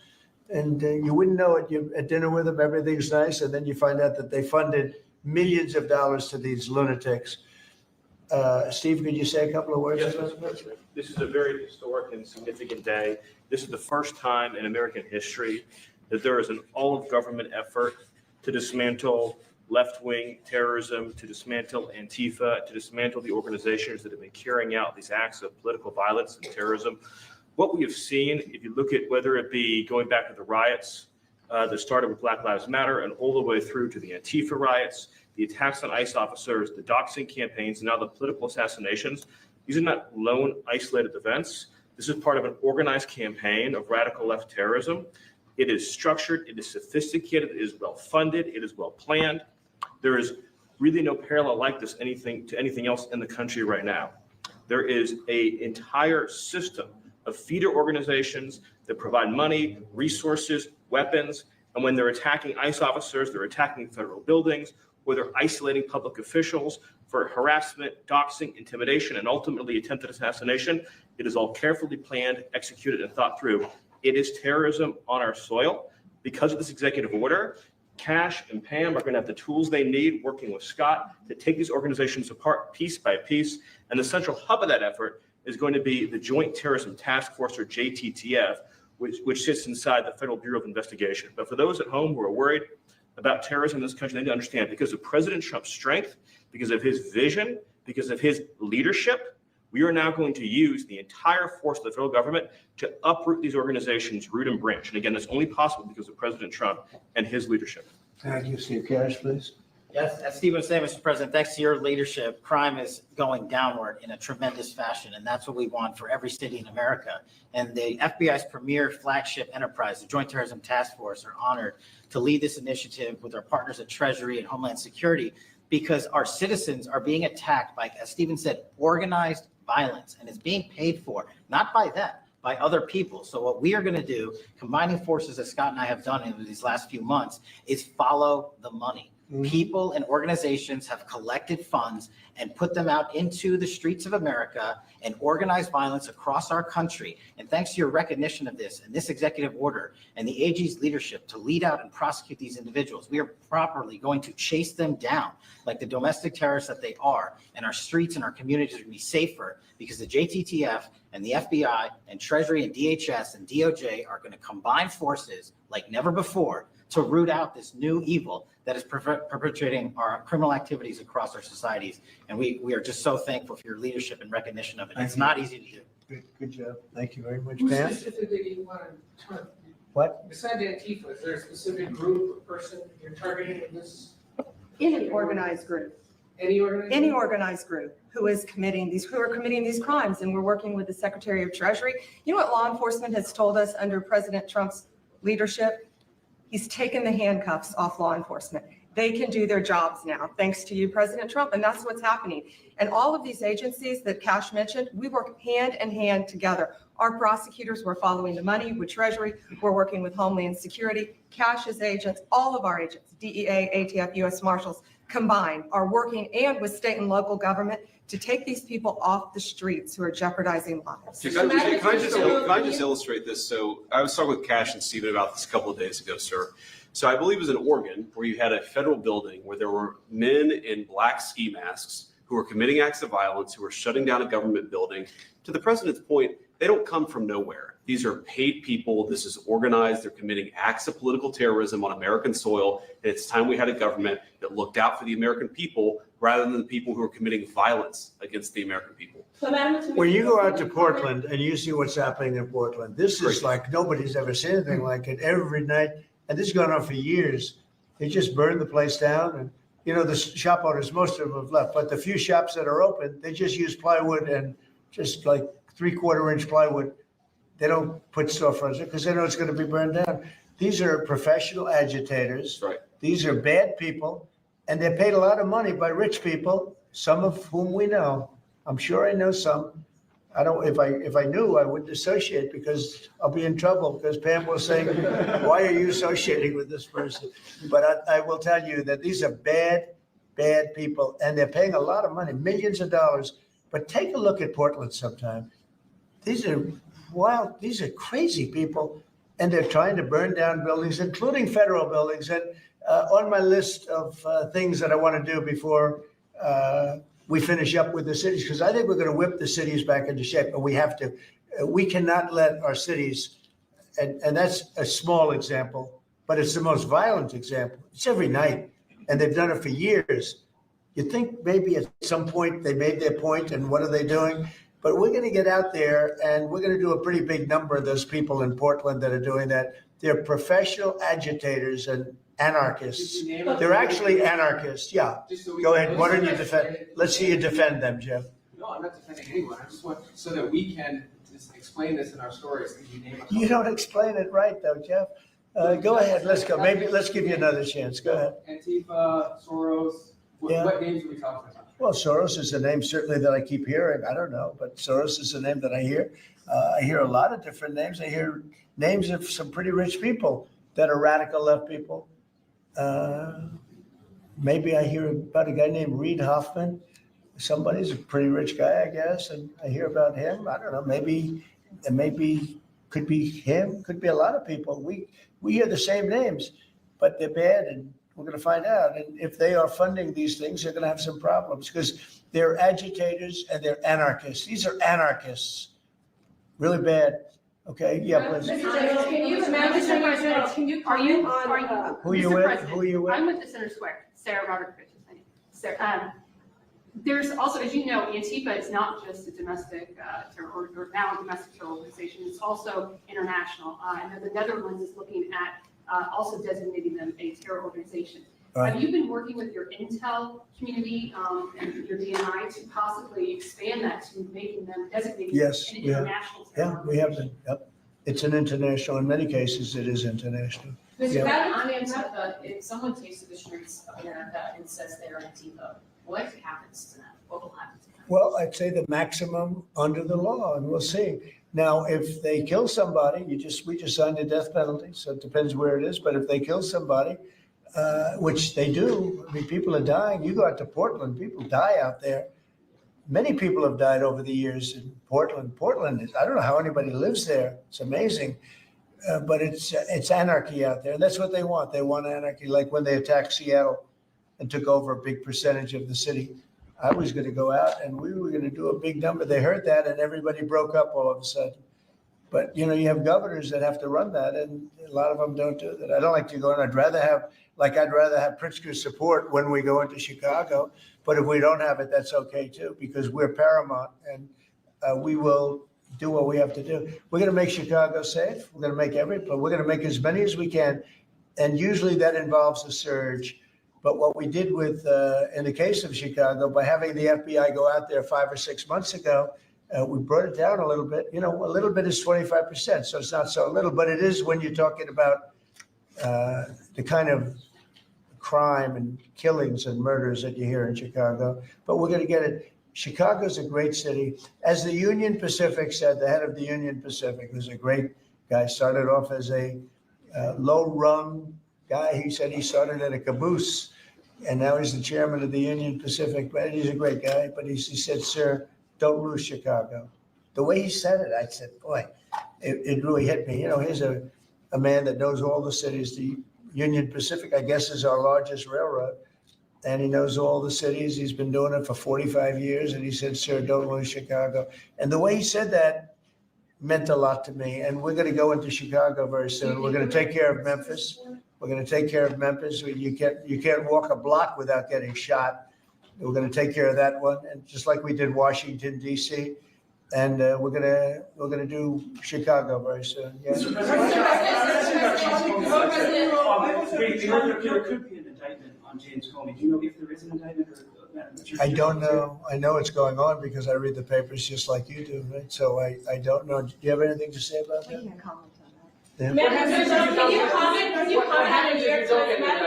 them. And you wouldn't know it. You're at dinner with them, everything's nice, and then you find out that they funded millions of dollars to these lunatics. Steve, could you say a couple of words? Yes, Mr. President. This is a very historic and significant day. This is the first time in American history that there is an all-of-government effort to dismantle left-wing terrorism, to dismantle Antifa, to dismantle the organizations that have been carrying out these acts of political violence and terrorism. What we have seen, if you look at whether it be going back to the riots that started with Black Lives Matter and all the way through to the Antifa riots, the attacks on ICE officers, the doxing campaigns, and now the political assassinations, these are not lone isolated events. This is part of an organized campaign of radical left terrorism. It is structured, it is sophisticated, it is well funded, it is well planned. There is really no parallel like this to anything else in the country right now. There is an entire system of feeder organizations that provide money, resources, weapons, and when they're attacking ICE officers, they're attacking federal buildings, or they're isolating public officials for harassment, doxing, intimidation, and ultimately attempted assassination. It is all carefully planned, executed, and thought through. It is terrorism on our soil. Because of this executive order, Cash and Pam are going to have the tools they need, working with Scott, to take these organizations apart piece by piece. And the central hub of that effort is going to be the Joint Terrorism Task Force, or JTTF, which sits inside the Federal Bureau of Investigation. But for those at home who are worried about terrorism in this country, they need to understand, because of President Trump's strength, because of his vision, because of his leadership, we are now going to use the entire force of the federal government to uproot these organizations root and branch. And again, that's only possible because of President Trump and his leadership. Thank you, Steve. Cash, please. Yes, as Steve was saying, Mr. President, thanks to your leadership, crime is going downward in a tremendous fashion, and that's what we want for every city in America. And the FBI's premier flagship enterprise, the Joint Terrorism Task Force, are honored to lead this initiative with our partners at Treasury and Homeland Security, because our citizens are being attacked by, as Stephen said, organized violence, and it's being paid for, not by them, by other people. So what we are going to do, combining forces as Scott and I have done in these last few months, is follow the money. People and organizations have collected funds and put them out into the streets of America and organized violence across our country. And thanks to your recognition of this and this executive order and the AG's leadership to lead out and prosecute these individuals, we are properly going to chase them down like the domestic terrorists that they are. And our streets and our communities are going to be safer because the JTTF and the FBI and Treasury and DHS and DOJ are going to combine forces like never before to root out this new evil that is perpetrating our criminal activities across our societies. And we are just so thankful for your leadership and recognition of it. It's not easy to do. Good job. Thank you very much, Who Pam. specifically you want to target? What? Besides Antifa, is there a specific group or person you're targeting in this? Any organized group. Any organization? Any organized group who are committing these crimes. And we're working with the Secretary of Treasury. You know what law enforcement has told us under President Trump's leadership? He's taken the handcuffs off law enforcement. They can do their jobs now, thanks to you, President Trump, and that's what's happening. And all of these agencies that Cash mentioned, we work hand in hand together. Our prosecutors were following the money with Treasury. We're working with Homeland Security. Cash's agents, all of our agents, DEA, ATF, U.S. Marshals combined, are working and with state and local government to take these people off the streets who are jeopardizing lives. Can I just illustrate this? So I was talking with Cash and Stephen about this a couple of days ago, sir. So I believe it was in Oregon where you had a federal building where there were men in black ski masks who were committing acts of violence, who were shutting down a government building. To the president's point, they don't come from nowhere. These are paid people. This is organized. They're committing acts of political terrorism on American soil. And it's time we had a government that looked out for the American people rather than the people who are committing violence against the American people. When you go out to Portland and you see what's happening in Portland, this is like nobody's ever seen anything like it every night. And this has gone on for years. They just burned the place down. And, you know, the shop owners, most of them have left. But the few shops that are open, they just use plywood and just like 3/4 inch plywood. They don't put storefronts because they know it's going to be burned down. These are professional agitators. Right. These are bad people. And they're paid a lot of money by rich people, some of whom we know. I'm sure I know some. I don't. If I knew, I wouldn't associate because I'll be in trouble because Pam will say, "Why are you associating with this person?" But I will tell you that these are bad people, and they're paying a lot of money, millions of dollars. But take a look at Portland sometime. These are wild. These are crazy people, and they're trying to burn down buildings, including federal buildings. And on my list of things that I want to do before we finish up with the cities, because I think we're going to whip the cities back into shape, and we have to. We cannot let our cities, and that's a small example, but it's the most violent example. It's every night, and they've done it for years. You think maybe at some point they made their point, and what are they doing? But we're going to get out there, and we're going to do a pretty big number of those people in Portland that are doing that. They're professional agitators and anarchists. They're actually anarchists. Yeah. Go ahead. Why don't you defend? Let's see you defend them, Jeff. No, I'm not defending anyone. I just want so that we can just explain this in our stories. Could you name a You don't explain it right though, Jeff. Go ahead, let's go. Maybe, let's give you another chance. Go ahead. Antifa, Soros, Yeah. what names are we talking about? Well, Soros is a name certainly that I keep hearing. I don't know, but Soros is a name that I hear. I hear a lot of different names. I hear names of some pretty rich people that are radical left people. Maybe I hear about a guy named Reid Hoffman. Somebody's a pretty rich guy, I guess, and I hear about him. I don't know, maybe could be him, could be a lot of people. We hear the same names, but they're bad, and we're going to find out. And if they are funding these things, they're going to have some problems because they're agitators and they're anarchists. These are anarchists, really bad. Okay, yeah, please. Mr. General, can you, Mr. President, can you, are you, Who you Mr. with? President, Who you with? I'm with the Center Square, Sarah Rodriguez is my name. Sarah, there's also, as you know, Antifa is not just a domestic terror, or now a domestic terror organization, it's also international. And the Netherlands is looking at also designating them a terror organization. Right. Have you been working with your intel community and your DNI to possibly expand that to making them designated Yes, an we have. international terror Yeah, we have organization? been. Yep. It's an international. In many cases, it is international. Mr. Yeah. That on Antifa, if someone takes to the streets of America and says they're Antifa, what happens to them? What will happen to them? Well, I'd say the maximum under the law, and we'll see. Now, if they kill somebody, we just signed a death penalty, so it depends where it is. But if they kill somebody, which they do, I mean, people are dying. You go out to Portland, people die out there. Many people have died over the years in Portland. Portland is, I don't know how anybody lives there. It's amazing. But it's anarchy out there. And that's what they want. They want anarchy. Like when they attacked Seattle and took over a big percentage of the city. I was going to go out and we were going to do a big number. They heard that and everybody broke up all of a sudden. But, you know, you have governors that have to run that and a lot of them don't do that. I don't like to go in. I'd rather have Pritzker's support when we go into Chicago. But if we don't have it, that's okay too, because we're paramount and we will do what we have to do. We're going to make Chicago safe. We're going to make we're going to make as many as we can. And usually that involves a surge. But what we did with, in the case of Chicago, by having the FBI go out there 5 or 6 months ago, we brought it down a little bit. You know, a little bit is 25%, so it's not so little, but it is when you're talking about the kind of crime and killings and murders that you hear in Chicago. But we're going to get it. Chicago's a great city. As the Union Pacific said, the head of the Union Pacific, who's a great guy, started off as a low-rung guy. He said he started at a caboose, and now he's the chairman of the Union Pacific. But he's a great guy. But he said, "Sir, don't lose Chicago." The way he said it, I said, boy, it really hit me. You know, here's a man that knows all the cities. The Union Pacific, I guess, is our largest railroad. And he knows all the cities. He's been doing it for 45 years. And he said, "Sir, don't lose Chicago." And the way he said that meant a lot to me. And we're going to go into Chicago very soon. We're going to take care of Memphis. We're going to take care of Memphis. You can't walk a block without getting shot. We're going to take care of that one, and just like we did Washington, D.C., and we're going to do Chicago very soon. Yeah. Mr. President, there could be an indictment on James Comey. Do you know if there is an indictment or? I don't know. I know it's going on because I read the papers just like you do, right? So I don't know. Do you have anything to say about that? We can't comment on that. Yeah. Madam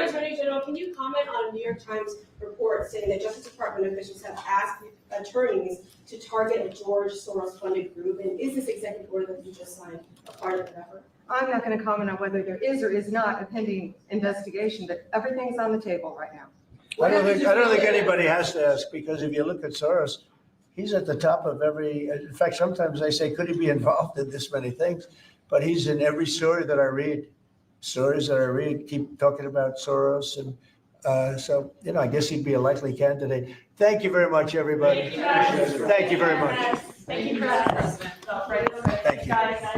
Attorney General, can you comment on a New York Times report saying that Justice Department officials have asked attorneys to target a George Soros-funded group? And is this executive order that you just signed a part of that effort? I'm not going to comment on whether there is or is not a pending investigation, but everything's on the table right now. I don't think anybody has to ask, because if you look at Soros, he's at the top of every. In fact, sometimes they say, could he be involved in this many things? But he's in every story that I read. Stories that I read keep talking about Soros, and so you know, I guess he'd be a likely candidate. Thank you very much, everybody. Thank you very much. Thank you, President. Thank you.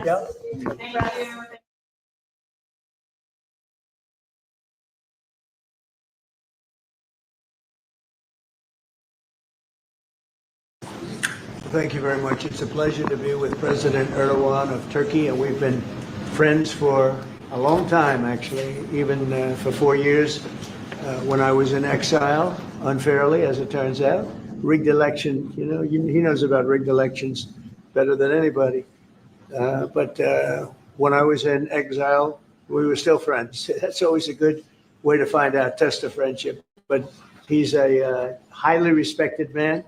Yeah. Thank you. Thank you very much. It's a pleasure to be with President Erdogan of Turkey, and we've been friends for a long time, actually, even for 4 years when I was in exile, unfairly, as it turns out. Rigged election, you know, he knows about rigged elections better than anybody. But when I was in exile, we were still friends. That's always a good way to find out, test of friendship. But he's a highly respected man.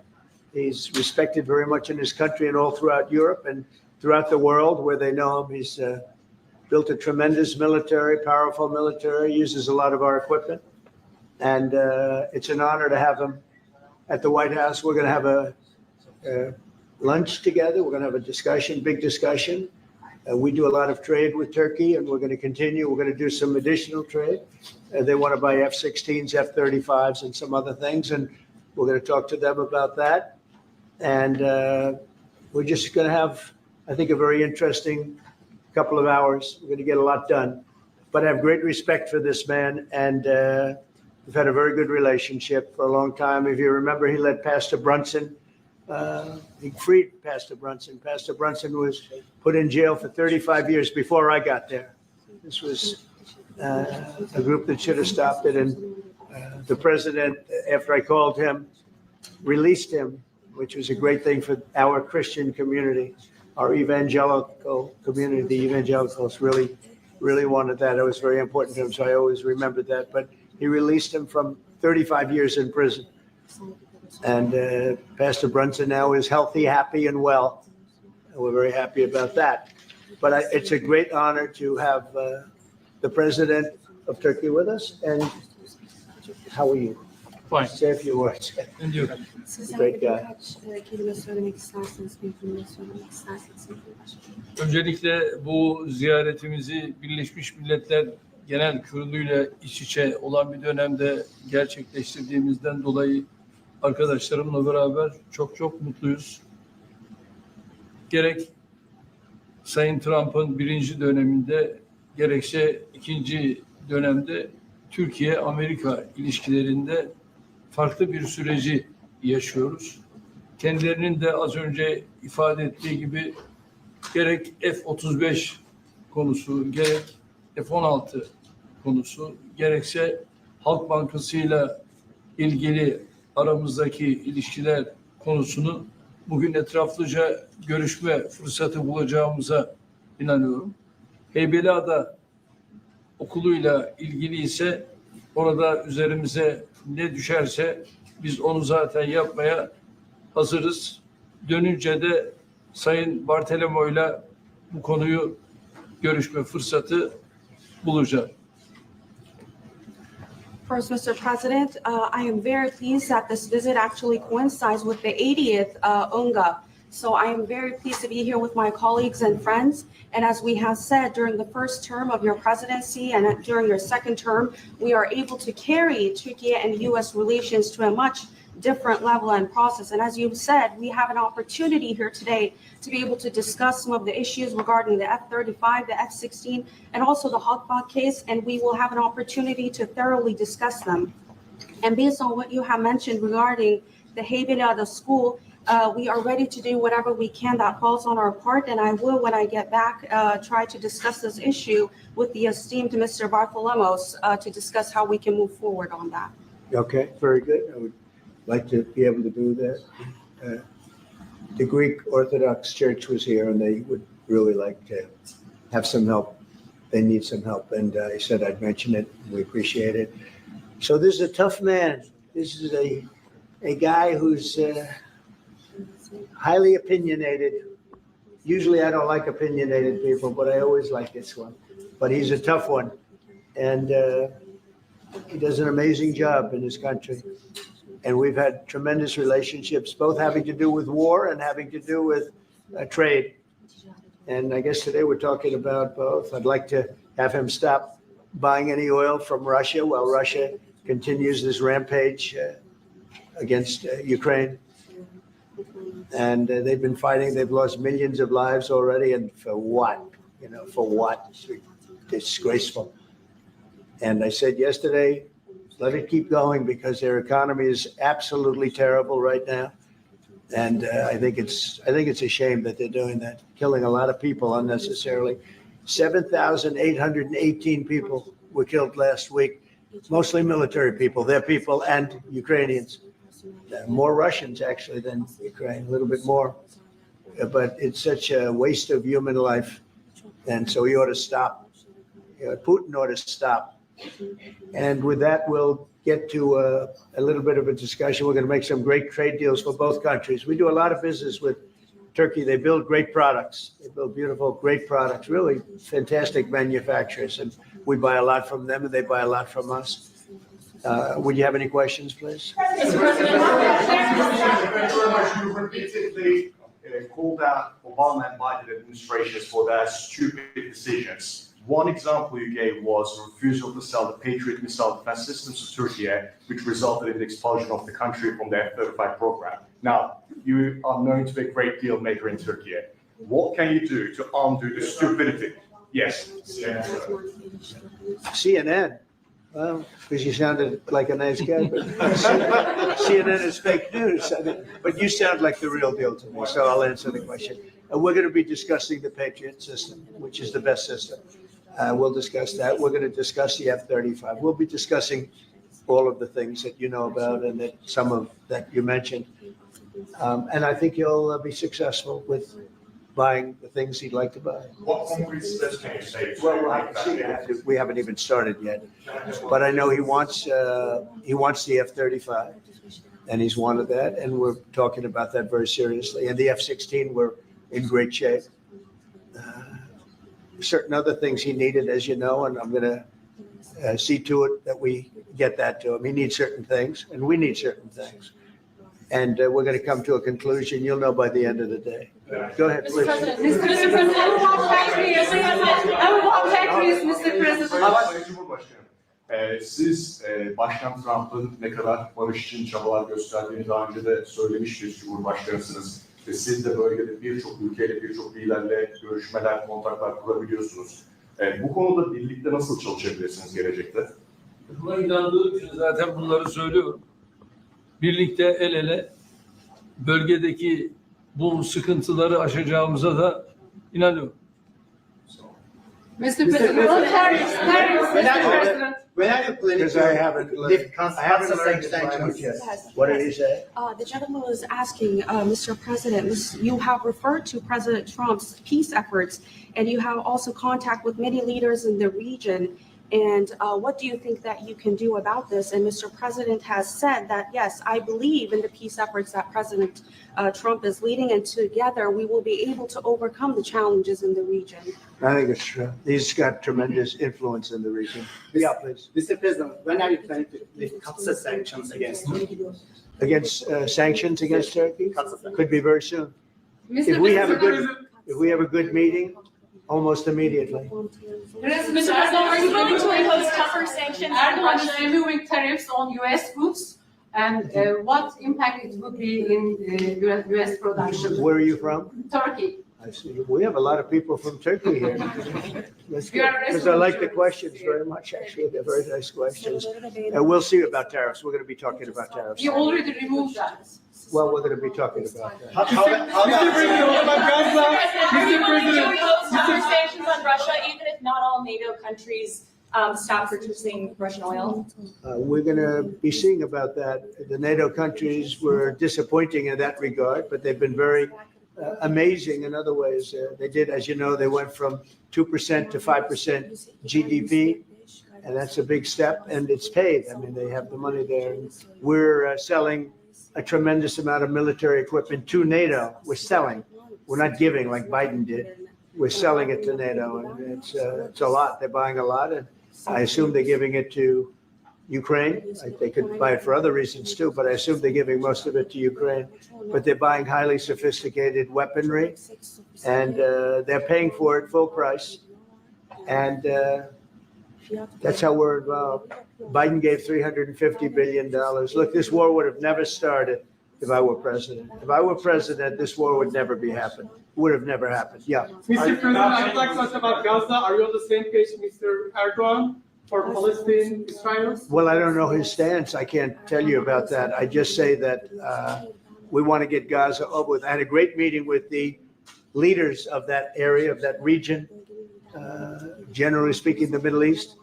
He's respected very much in his country and all throughout Europe and throughout the world where they know him. He's built a tremendous military, powerful military, uses a lot of our equipment. And it's an honor to have him at the White House. We're going to have a lunch together. We're going to have a discussion, big discussion. We do a lot of trade with Turkey, and we're going to continue. We're going to do some additional trade. They want to buy F-16s, F-35s, and some other things, and we're going to talk to them about that. And we're just going to have, I think, a very interesting couple of hours. We're going to get a lot done. But I have great respect for this man, and we've had a very good relationship for a long time. If you remember, he led Pastor Brunson. He freed Pastor Brunson. Pastor Brunson was put in jail for 35 years before I got there. This was a group that should have stopped it. And the president, after I called him, released him, which was a great thing for our Christian community, our evangelical community. The evangelicals really, really wanted that. It was very important to him, so I always remembered that. But he released him from 35 years in prison. And Pastor Brunson now is healthy, happy, and well. And we're very happy about that. But it's a great honor to have the president of Turkey with us. And how are you? Fine. Say a few words. And you? Great guy. Öncelikle bu ziyaretimizi Birleşmiş Milletler Genel Kurulu'yla iç içe olan bir dönemde gerçekleştirdiğimizden dolayı arkadaşlarımla beraber çok mutluyuz. Gerek Sayın Trump'ın birinci döneminde gerekse ikinci dönemde Türkiye-Amerika ilişkilerinde farklı bir süreci yaşıyoruz. Kendilerinin de az önce ifade ettiği gibi gerek F-35 konusu, gerek F-16 konusu, gerekse Halk Bankası'yla ilgili aramızdaki ilişkiler konusunu bugün etraflıca görüşme fırsatı bulacağımıza inanıyorum. Heybeliada okuluyla ilgili ise orada üzerimize ne düşerse biz onu zaten yapmaya hazırız. Dönünce de Sayın Bartolomeo'yla bu konuyu görüşme fırsatı bulacağız. First, Mr. President, I am very pleased that this visit actually coincides with the 80th UNGA. So I am very pleased to be here with my colleagues and friends. And as we have said, during the first term of your presidency and during your second term, we are able to carry Turkey and U.S. relations to a much different level and process. And as you've said, we have an opportunity here today to be able to discuss some of the issues regarding the F-35, the F-16, and also the Halkbank case, and we will have an opportunity to thoroughly discuss them. And based on what you have mentioned regarding the Heybeliada school, we are ready to do whatever we can that falls on our part, and I will, when I get back, try to discuss this issue with the esteemed Mr. Bartolomos to discuss how we can move forward on that. Okay, very good. I would like to be able to do that. The Greek Orthodox Church was here, and they would really like to have some help. They need some help, and I said I'd mention it. We appreciate it. So this is a tough man. This is a guy who's highly opinionated. Usually I don't like opinionated people, but I always like this one. But he's a tough one, and he does an amazing job in his country. And we've had tremendous relationships, both having to do with war and having to do with trade. And I guess today we're talking about both. I'd like to have him stop buying any oil from Russia while Russia continues this rampage against Ukraine. And they've been fighting. They've lost millions of lives already. And for what? You know, for what? It's disgraceful. And I said yesterday, let it keep going because their economy is absolutely terrible right now. And I think it's a shame that they're doing that, killing a lot of people unnecessarily. 7,818 people were killed last week, mostly military people, their people, and Ukrainians. More Russians, actually, than Ukraine, a little bit more. but it's such a waste of human life. And so he ought to stop. Putin ought to stop. And with that, we'll get to a little bit of a discussion. We're going to make some great trade deals for both countries. We do a lot of business with Turkey. They build great products. They build beautiful, great products, really fantastic manufacturers. And we buy a lot from them and they buy a lot from us. Would you have any questions, please? Thank you very much. You repeatedly called out Obama and Biden administrations for their stupid decisions. One example you gave was the refusal to sell the Patriot missile defense systems to Turkey, which resulted in the expulsion of the country from the F-35 program. Now, you are known to be a great deal maker in Turkey. What can you do to undo the stupidity? Yes. CNN. Well, because you sounded like a nice guy, but CNN is fake news. I mean, but you sound like the real deal to me, so I'll answer the question. We're going to be discussing the Patriot system, which is the best system. We'll discuss that. We're going to discuss the F-35. We'll be discussing all of the things that you know about and that some of that you mentioned. And I think he'll be successful with buying the things he'd like to buy. What concrete steps can you say? Well, we haven't even started yet, but I know he wants the F-35, and he's wanted that, and we're talking about that very seriously. And the F-16, we're in great shape. Certain other things he needed, as you know, and I'm going to see to it that we get that to him. He needs certain things, and we need certain things. And we're going to come to a conclusion. You'll know by the end of the day. Go ahead, please. Mr. President, I will walk back with Mr. President. Siz Başkan Trump'ın ne kadar barış için çabalar gösterdiğini daha önce de söylemiştiniz, Cumhurbaşkanısınız. Ve siz de bölgede birçok ülkeyle, birçok liderle görüşmeler, kontaklar kurabiliyorsunuz. Bu konuda birlikte nasıl çalışabilirsiniz gelecekte? Buna inandığım için zaten bunları söylüyorum. Birlikte el ele bölgedeki bu sıkıntıları aşacağımıza da inanıyorum. Mr. President, When are you planning Because I haven't learned sanctions yet. What did he say? The gentleman was asking, Mr. President, you have referred to President Trump's peace efforts, and you have also contact with many leaders in the region. And what do you think that you can do about this? And Mr. President has said that, yes, I believe in the peace efforts that President Trump is leading, and together we will be able to overcome the challenges in the region. I think it's true. He's got tremendous influence in the region. Yeah, please. Mr. President, when are you planning to lift CAATSA sanctions against Turkey? Against sanctions against Turkey? Could be very soon. Mr. If we have a good meeting, almost immediately. Mr. President, are you willing to impose tougher sanctions on Russia? Erdogan is removing tariffs on U.S. goods, and what impact it would be in U.S. production? Where are you from? Turkey. I see. We have a lot of people from Turkey here. That's good, because I like the questions very much, actually. They're very nice questions. And we'll see about tariffs. We're going to be talking about tariffs. You already removed that. Well, we're going to be talking about that. Tougher sanctions on Russia, even if not all NATO countries stop purchasing Russian oil? We're going to be seeing about that. The NATO countries were disappointing in that regard, but they've been very amazing in other ways. They did, as you know, they went from 2% to 5% GDP, and that's a big step, and it's paid. I mean, they have the money there. And we're selling a tremendous amount of military equipment to NATO. We're selling. We're not giving like Biden did. We're selling it to NATO, and it's a lot. They're buying a lot, and I assume they're giving it to Ukraine. They could buy it for other reasons too, but I assume they're giving most of it to Ukraine. But they're buying highly sophisticated weaponry, and they're paying for it full price. And that's how we're involved. Biden gave $350 billion. Look, this war would have never started if I were president. If I were president, this war would never be happened. Would have never happened. Yeah. Mr. President, I'd like to ask about Gaza. Are you on the same page, Mr. Erdogan, for Palestine, Israel? Well, I don't know his stance. I can't tell you about that. I just say that we want to get Gaza over with. I had a great meeting with the leaders of that area, of that region, generally speaking, the Middle East.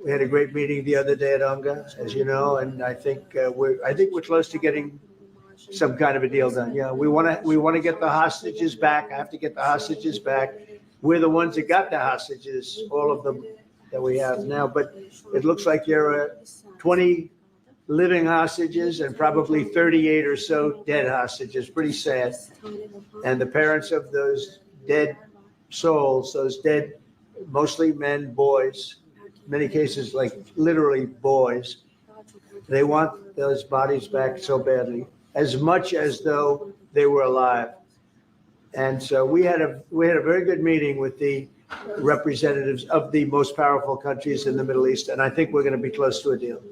We had a great meeting the other day at UNGA, as you know, and I think we're close to getting some kind of a deal done. Yeah, we want to get the hostages back. I have to get the hostages back. We're the ones that got the hostages, all of them that we have now. But it looks like there are 20 living hostages and probably 38 or so dead hostages. Pretty sad. And the parents of those dead souls, those dead, mostly men, boys, many cases like literally boys, they want those bodies back so badly, as much as though they were alive. And so we had a very good meeting with the representatives of the most powerful countries in the Middle East, and I think we're going to be close to a deal.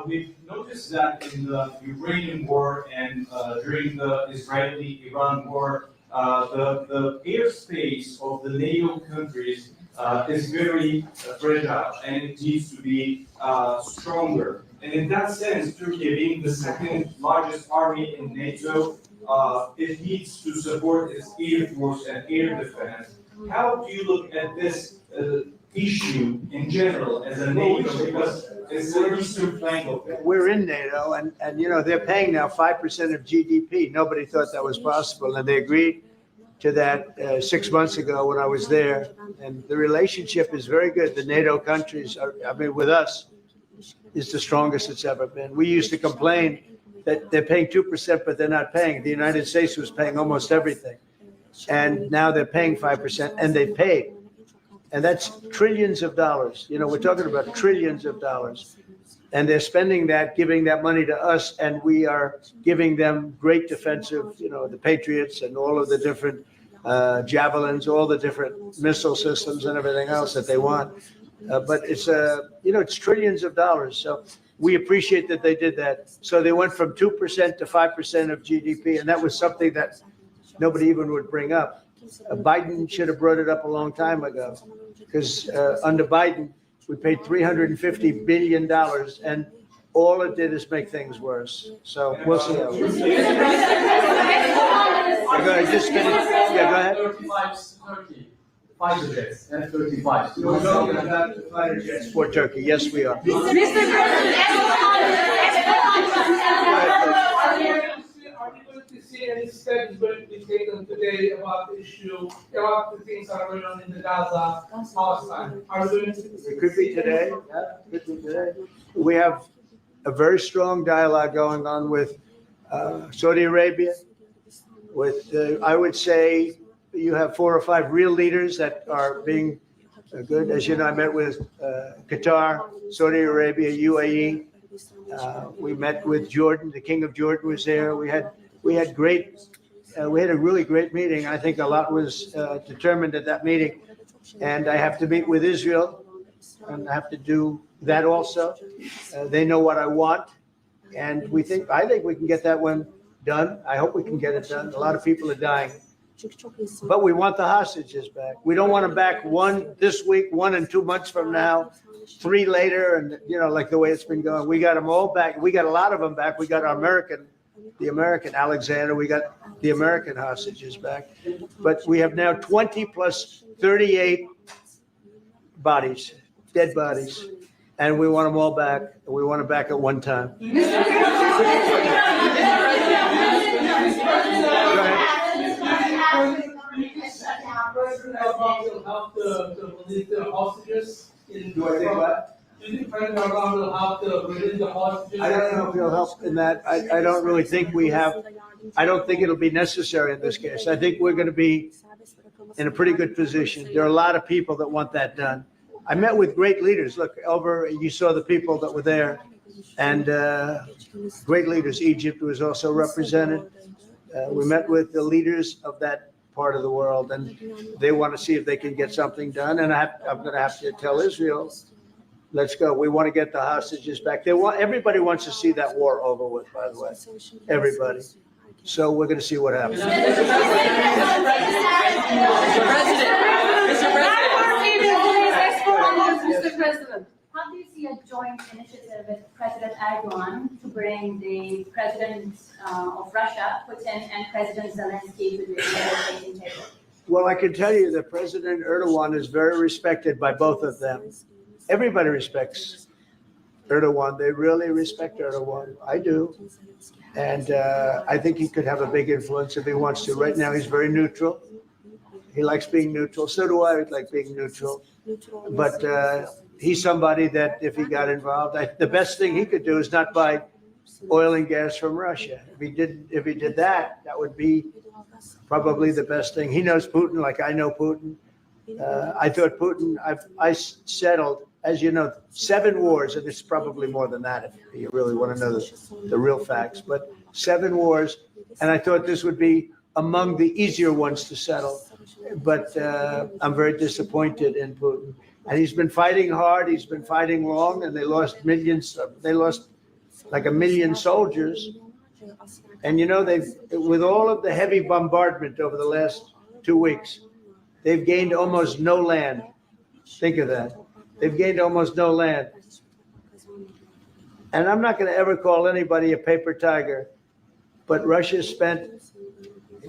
We've noticed that in the Ukrainian war and during the Israeli-Iran war, the airspace of the NATO countries is very fragile and it needs to be stronger. And in that sense, Turkey being the second largest army in NATO, it needs to support its air force and air defense. How do you look at this issue in general as a NATO? Because it's the eastern flank of it. We're in NATO, and you know, they're paying now 5% of GDP. Nobody thought that was possible, and they agreed to that 6 months ago when I was there. And the relationship is very good. The NATO countries are, I mean, with us, is the strongest it's ever been. We used to complain that they're paying 2%, but they're not paying. The United States was paying almost everything. And now they're paying 5%, and they paid. And that's trillions of dollars. You know, we're talking about trillions of dollars. And they're spending that, giving that money to us, and we are giving them great defensive, you know, the Patriots and all of the different javelins, all the different missile systems and everything else that they want. But it's, you know, it's trillions of dollars. So we appreciate that they did that. So they went from 2% to 5% of GDP, and that was something that nobody even would bring up. Biden should have brought it up a long time ago, because under Biden, we paid $350 billion, and all it did is make things worse. So we'll see how it goes. Go ahead, just finish. Yeah, go ahead. 35 fighter jets, F-35. We're talking about the fighter jets for Turkey. Yes, we are. Mr. President, are we going to see any steps going to be taken today about the issue, about the things that are going on in the Gaza Palestine? Are we going to? It could be today. Yeah, it could be today. We have a very strong dialogue going on with Saudi Arabia. With, I would say, you have 4 or 5 real leaders that are being good. As you know, I met with Qatar, Saudi Arabia, UAE. We met with Jordan. The King of Jordan was there. We had a really great meeting. I think a lot was determined at that meeting. And I have to meet with Israel, and I have to do that also. They know what I want, and I think we can get that one done. I hope we can get it done. A lot of people are dying. But we want the hostages back. We don't want them back 1 this week, 1 and 2 months from now, 3 later, and you know, like the way it's been going. We got them all back. We got a lot of them back. We got the American Alexander. We got the American hostages back. But we have now 20 plus 38 bodies, dead bodies, and we want them all back. We want them back at one time. President Obama will help to release the hostages? Do I think what? Do you think President Obama will help to release the hostages? I don't know if he'll help in that. I don't really think I don't think it'll be necessary in this case. I think we're going to be in a pretty good position. There are a lot of people that want that done. I met with great leaders. Look, you saw the people that were there, and great leaders. Egypt was also represented. We met with the leaders of that part of the world, and they want to see if they can get something done. And I'm going to have to tell Israel, let's go. We want to get the hostages back. Everybody wants to see that war over with, by the way. Everybody. So we're going to see what happens. Mr. President, how do you see a joint initiative with President Erdogan to bring the President of Russia, Putin, and President Zelensky to the negotiating table? Well, I can tell you that President Erdogan is very respected by both of them. Everybody respects Erdogan. They really respect Erdogan. I do. And I think he could have a big influence if he wants to. Right now, he's very neutral. He likes being neutral. So do I like being neutral. But he's somebody that if he got involved, the best thing he could do is not buy oil and gas from Russia. If he did that, that would be probably the best thing. He knows Putin like I know Putin. I thought Putin, I settled, as you know, 7 wars, and it's probably more than that if you really want to know the real facts, but 7 wars, and I thought this would be among the easier ones to settle. But I'm very disappointed in Putin. And he's been fighting hard, he's been fighting long, and they lost millions, they lost like 1 million soldiers. And you know, with all of the heavy bombardment over the last 2 weeks, they've gained almost no land. Think of that. They've gained almost no land. And I'm not going to ever call anybody a paper tiger, but Russia spent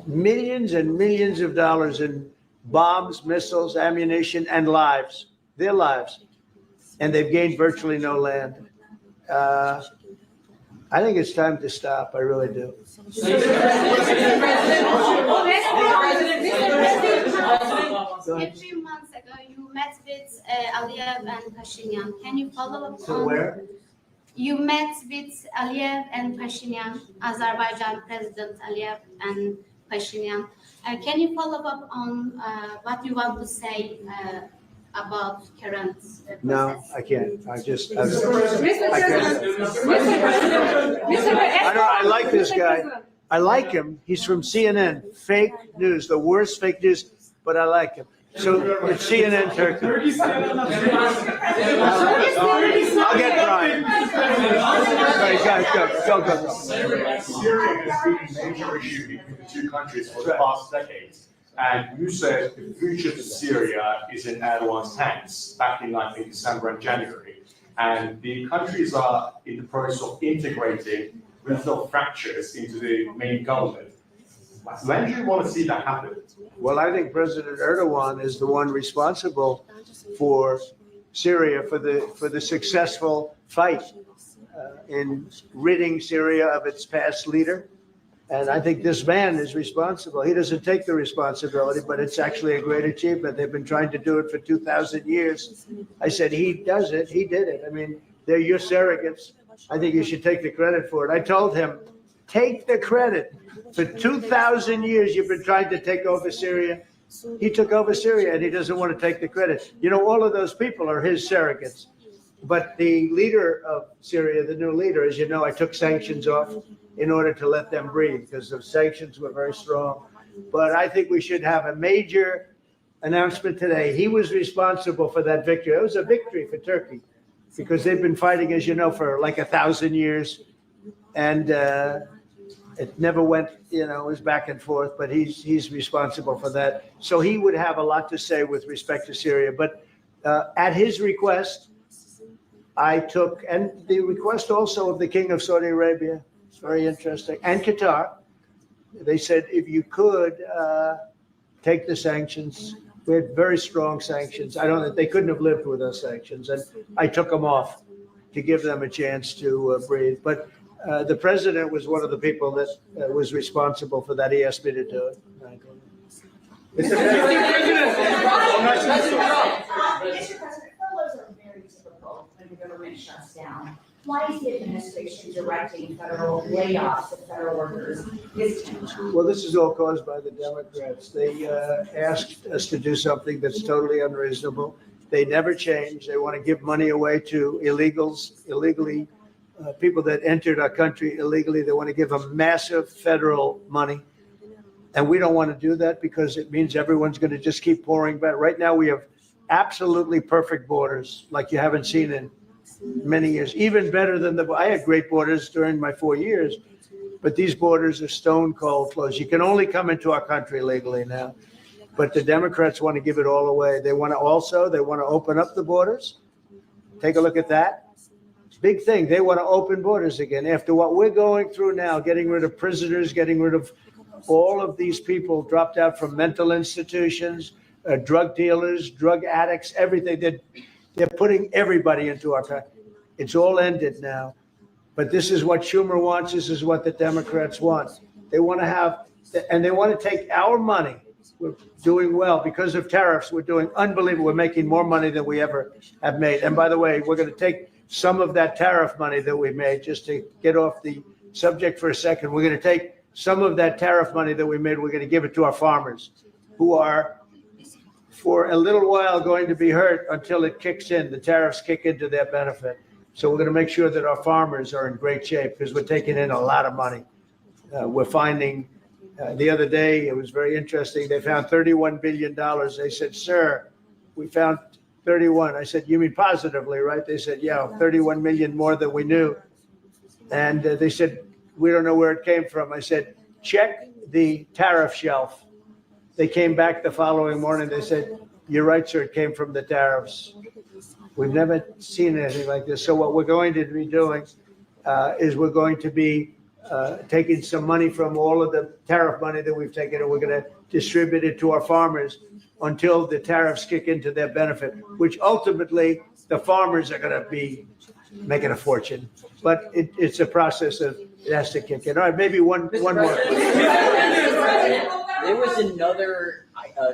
millions and millions of dollars in bombs, missiles, ammunition, and lives, their lives. And they've gained virtually no land. I think it's time to stop. I really do. A few months ago, you met with Aliyev and Pashinyan. Can you follow up So on? where? You met with Aliyev and Pashinyan, Azerbaijan President Aliyev and Pashinyan. Can you follow up on what you want to say about current process? No, I can't. I just. I like this guy. I like him. He's from CNN. Fake news, the worst fake news, but I like him. So it's CNN Turkey. I'll get Brian. Sorry, guys, go. Syria has been a major issue between the two countries for the past decades. And you said the future to Syria is in Erdogan's hands back in, I think, December and January. And the countries are in the process of integrating regional fractures into the main government. When do you want to see that happen? Well, I think President Erdogan is the one responsible for Syria, for the successful fight in ridding Syria of its past leader. And I think this man is responsible. He doesn't take the responsibility, but it's actually a great achievement. They've been trying to do it for 2,000 years. I said, he does it. He did it. I mean, they're your surrogates. I think you should take the credit for it. I told him, take the credit. For 2,000 years, you've been trying to take over Syria. He took over Syria, and he doesn't want to take the credit. You know, all of those people are his surrogates. But the leader of Syria, the new leader, as you know, I took sanctions off in order to let them breathe because the sanctions were very strong. But I think we should have a major announcement today. He was responsible for that victory. It was a victory for Turkey because they've been fighting, as you know, for like 1,000 years. And it never went, you know, it was back and forth, but he's responsible for that. So he would have a lot to say with respect to Syria. But at his request, I took, and the request also of the King of Saudi Arabia, it's very interesting, and Qatar, they said if you could take the sanctions. We had very strong sanctions. They couldn't have lived with those sanctions, and I took them off to give them a chance to breathe. But the president was one of the people that was responsible for that. He asked me to do it. Mr. President, furloughs are very typical when the government shuts down. Why is the administration directing federal layoffs of federal workers this time? Well, this is all caused by the Democrats. They asked us to do something that's totally unreasonable. They never change. They want to give money away to illegally, people that entered our country illegally. They want to give them massive federal money. And we don't want to do that because it means everyone's going to just keep pouring back. Right now, we have absolutely perfect borders like you haven't seen in many years, even better than I had great borders during my 4 years, but these borders are stone cold closed. You can only come into our country legally now, but the Democrats want to give it all away. They want to open up the borders. Take a look at that. Big thing. They want to open borders again after what we're going through now, getting rid of prisoners, getting rid of all of these people dropped out from mental institutions, drug dealers, drug addicts, everything. They're putting everybody into our country. It's all ended now. But this is what Schumer wants. This is what the Democrats want. They want to have, and they want to take our money. We're doing well because of tariffs. We're doing unbelievable. We're making more money than we ever have made. And by the way, we're going to take some of that tariff money that we made, just to get off the subject for a second. We're going to take some of that tariff money that we made. We're going to give it to our farmers, who are, for a little while, going to be hurt until it kicks in. The tariffs kick into their benefit. So we're going to make sure that our farmers are in great shape because we're taking in a lot of money. We're finding, the other day, it was very interesting. They found $31 billion. They said, sir, we found 31. I said, you mean positively, right? They said, yeah, 31 million more than we knew. And they said, we don't know where it came from. I said, check the tariff shelf. They came back the following morning. They said, you're right, sir, it came from the tariffs. We've never seen anything like this. So what we're going to be doing is we're going to be taking some money from all of the tariff money that we've taken, and we're going to distribute it to our farmers until the tariffs kick into their benefit, which ultimately the farmers are going to be making a fortune. But it's a process of, it has to kick in. All right, maybe one more. There was another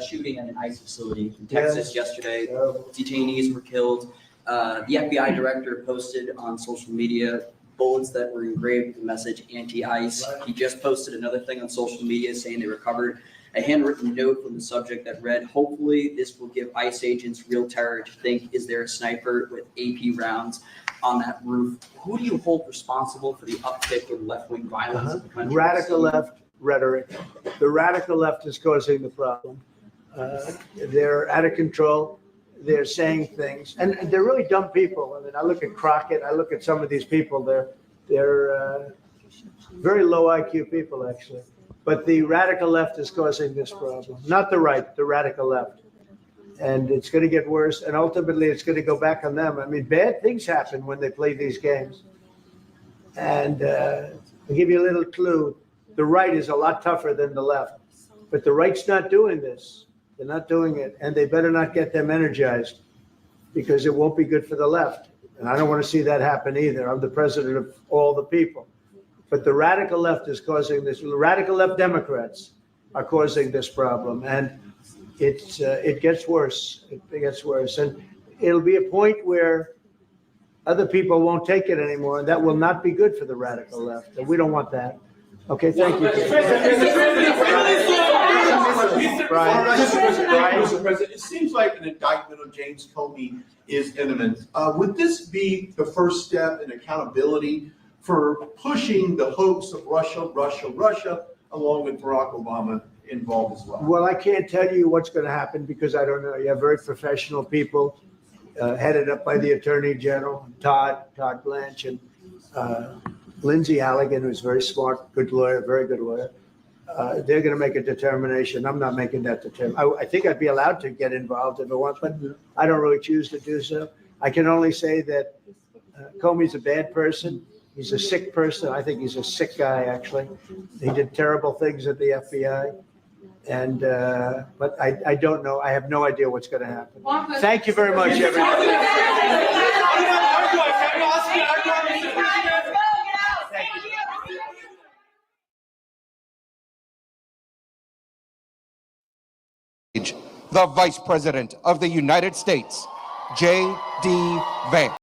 shooting at an ICE facility in Texas yesterday. Detainees were killed. The FBI director posted on social media bullets that were engraved with the message anti-ICE. He just posted another thing on social media saying they recovered a handwritten note from the subject that read, hopefully this will give ICE agents real terror to think, is there a sniper with AP rounds on that roof? Who do you hold responsible for the uptick in left-wing violence in the country? Radical left rhetoric. The radical left is causing the problem. They're out of control. They're saying things, and they're really dumb people. I mean, I look at Crockett. I look at some of these people. They're very low IQ people, actually. But the radical left is causing this problem, not the right, the radical left. And it's going to get worse, and ultimately it's going to go back on them. I mean, bad things happen when they play these games. And I'll give you a little clue. The right is a lot tougher than the left, but the right's not doing this. They're not doing it, and they better not get them energized, because it won't be good for the left. And I don't want to see that happen either. I'm the president of all the people. But the radical left is causing this. The radical left Democrats are causing this problem, and it gets worse. It gets worse, and it'll be a point where other people won't take it anymore, and that will not be good for the radical left, and we don't want that. Okay, thank you. Mr. President, it seems like an indictment of James Comey is imminent. Would this be the first step in accountability for pushing the hoax of Russia, along with Barack Obama involved as well? Well, I can't tell you what's going to happen because I don't know. You have very professional people headed up by the Attorney General, Todd Blanche, and Lindsay Halligan, who's very smart, good lawyer, very good lawyer. They're going to make a determination. I'm not making that determination. I think I'd be allowed to get involved if I want, but I don't really choose to do so. I can only say that Comey's a bad person. He's a sick person. I think he's a sick guy, actually. He did terrible things at the FBI. And but I don't know. I have no idea what's going to happen. Thank you very much, everybody. The Vice President of the United States, J.D. Vance.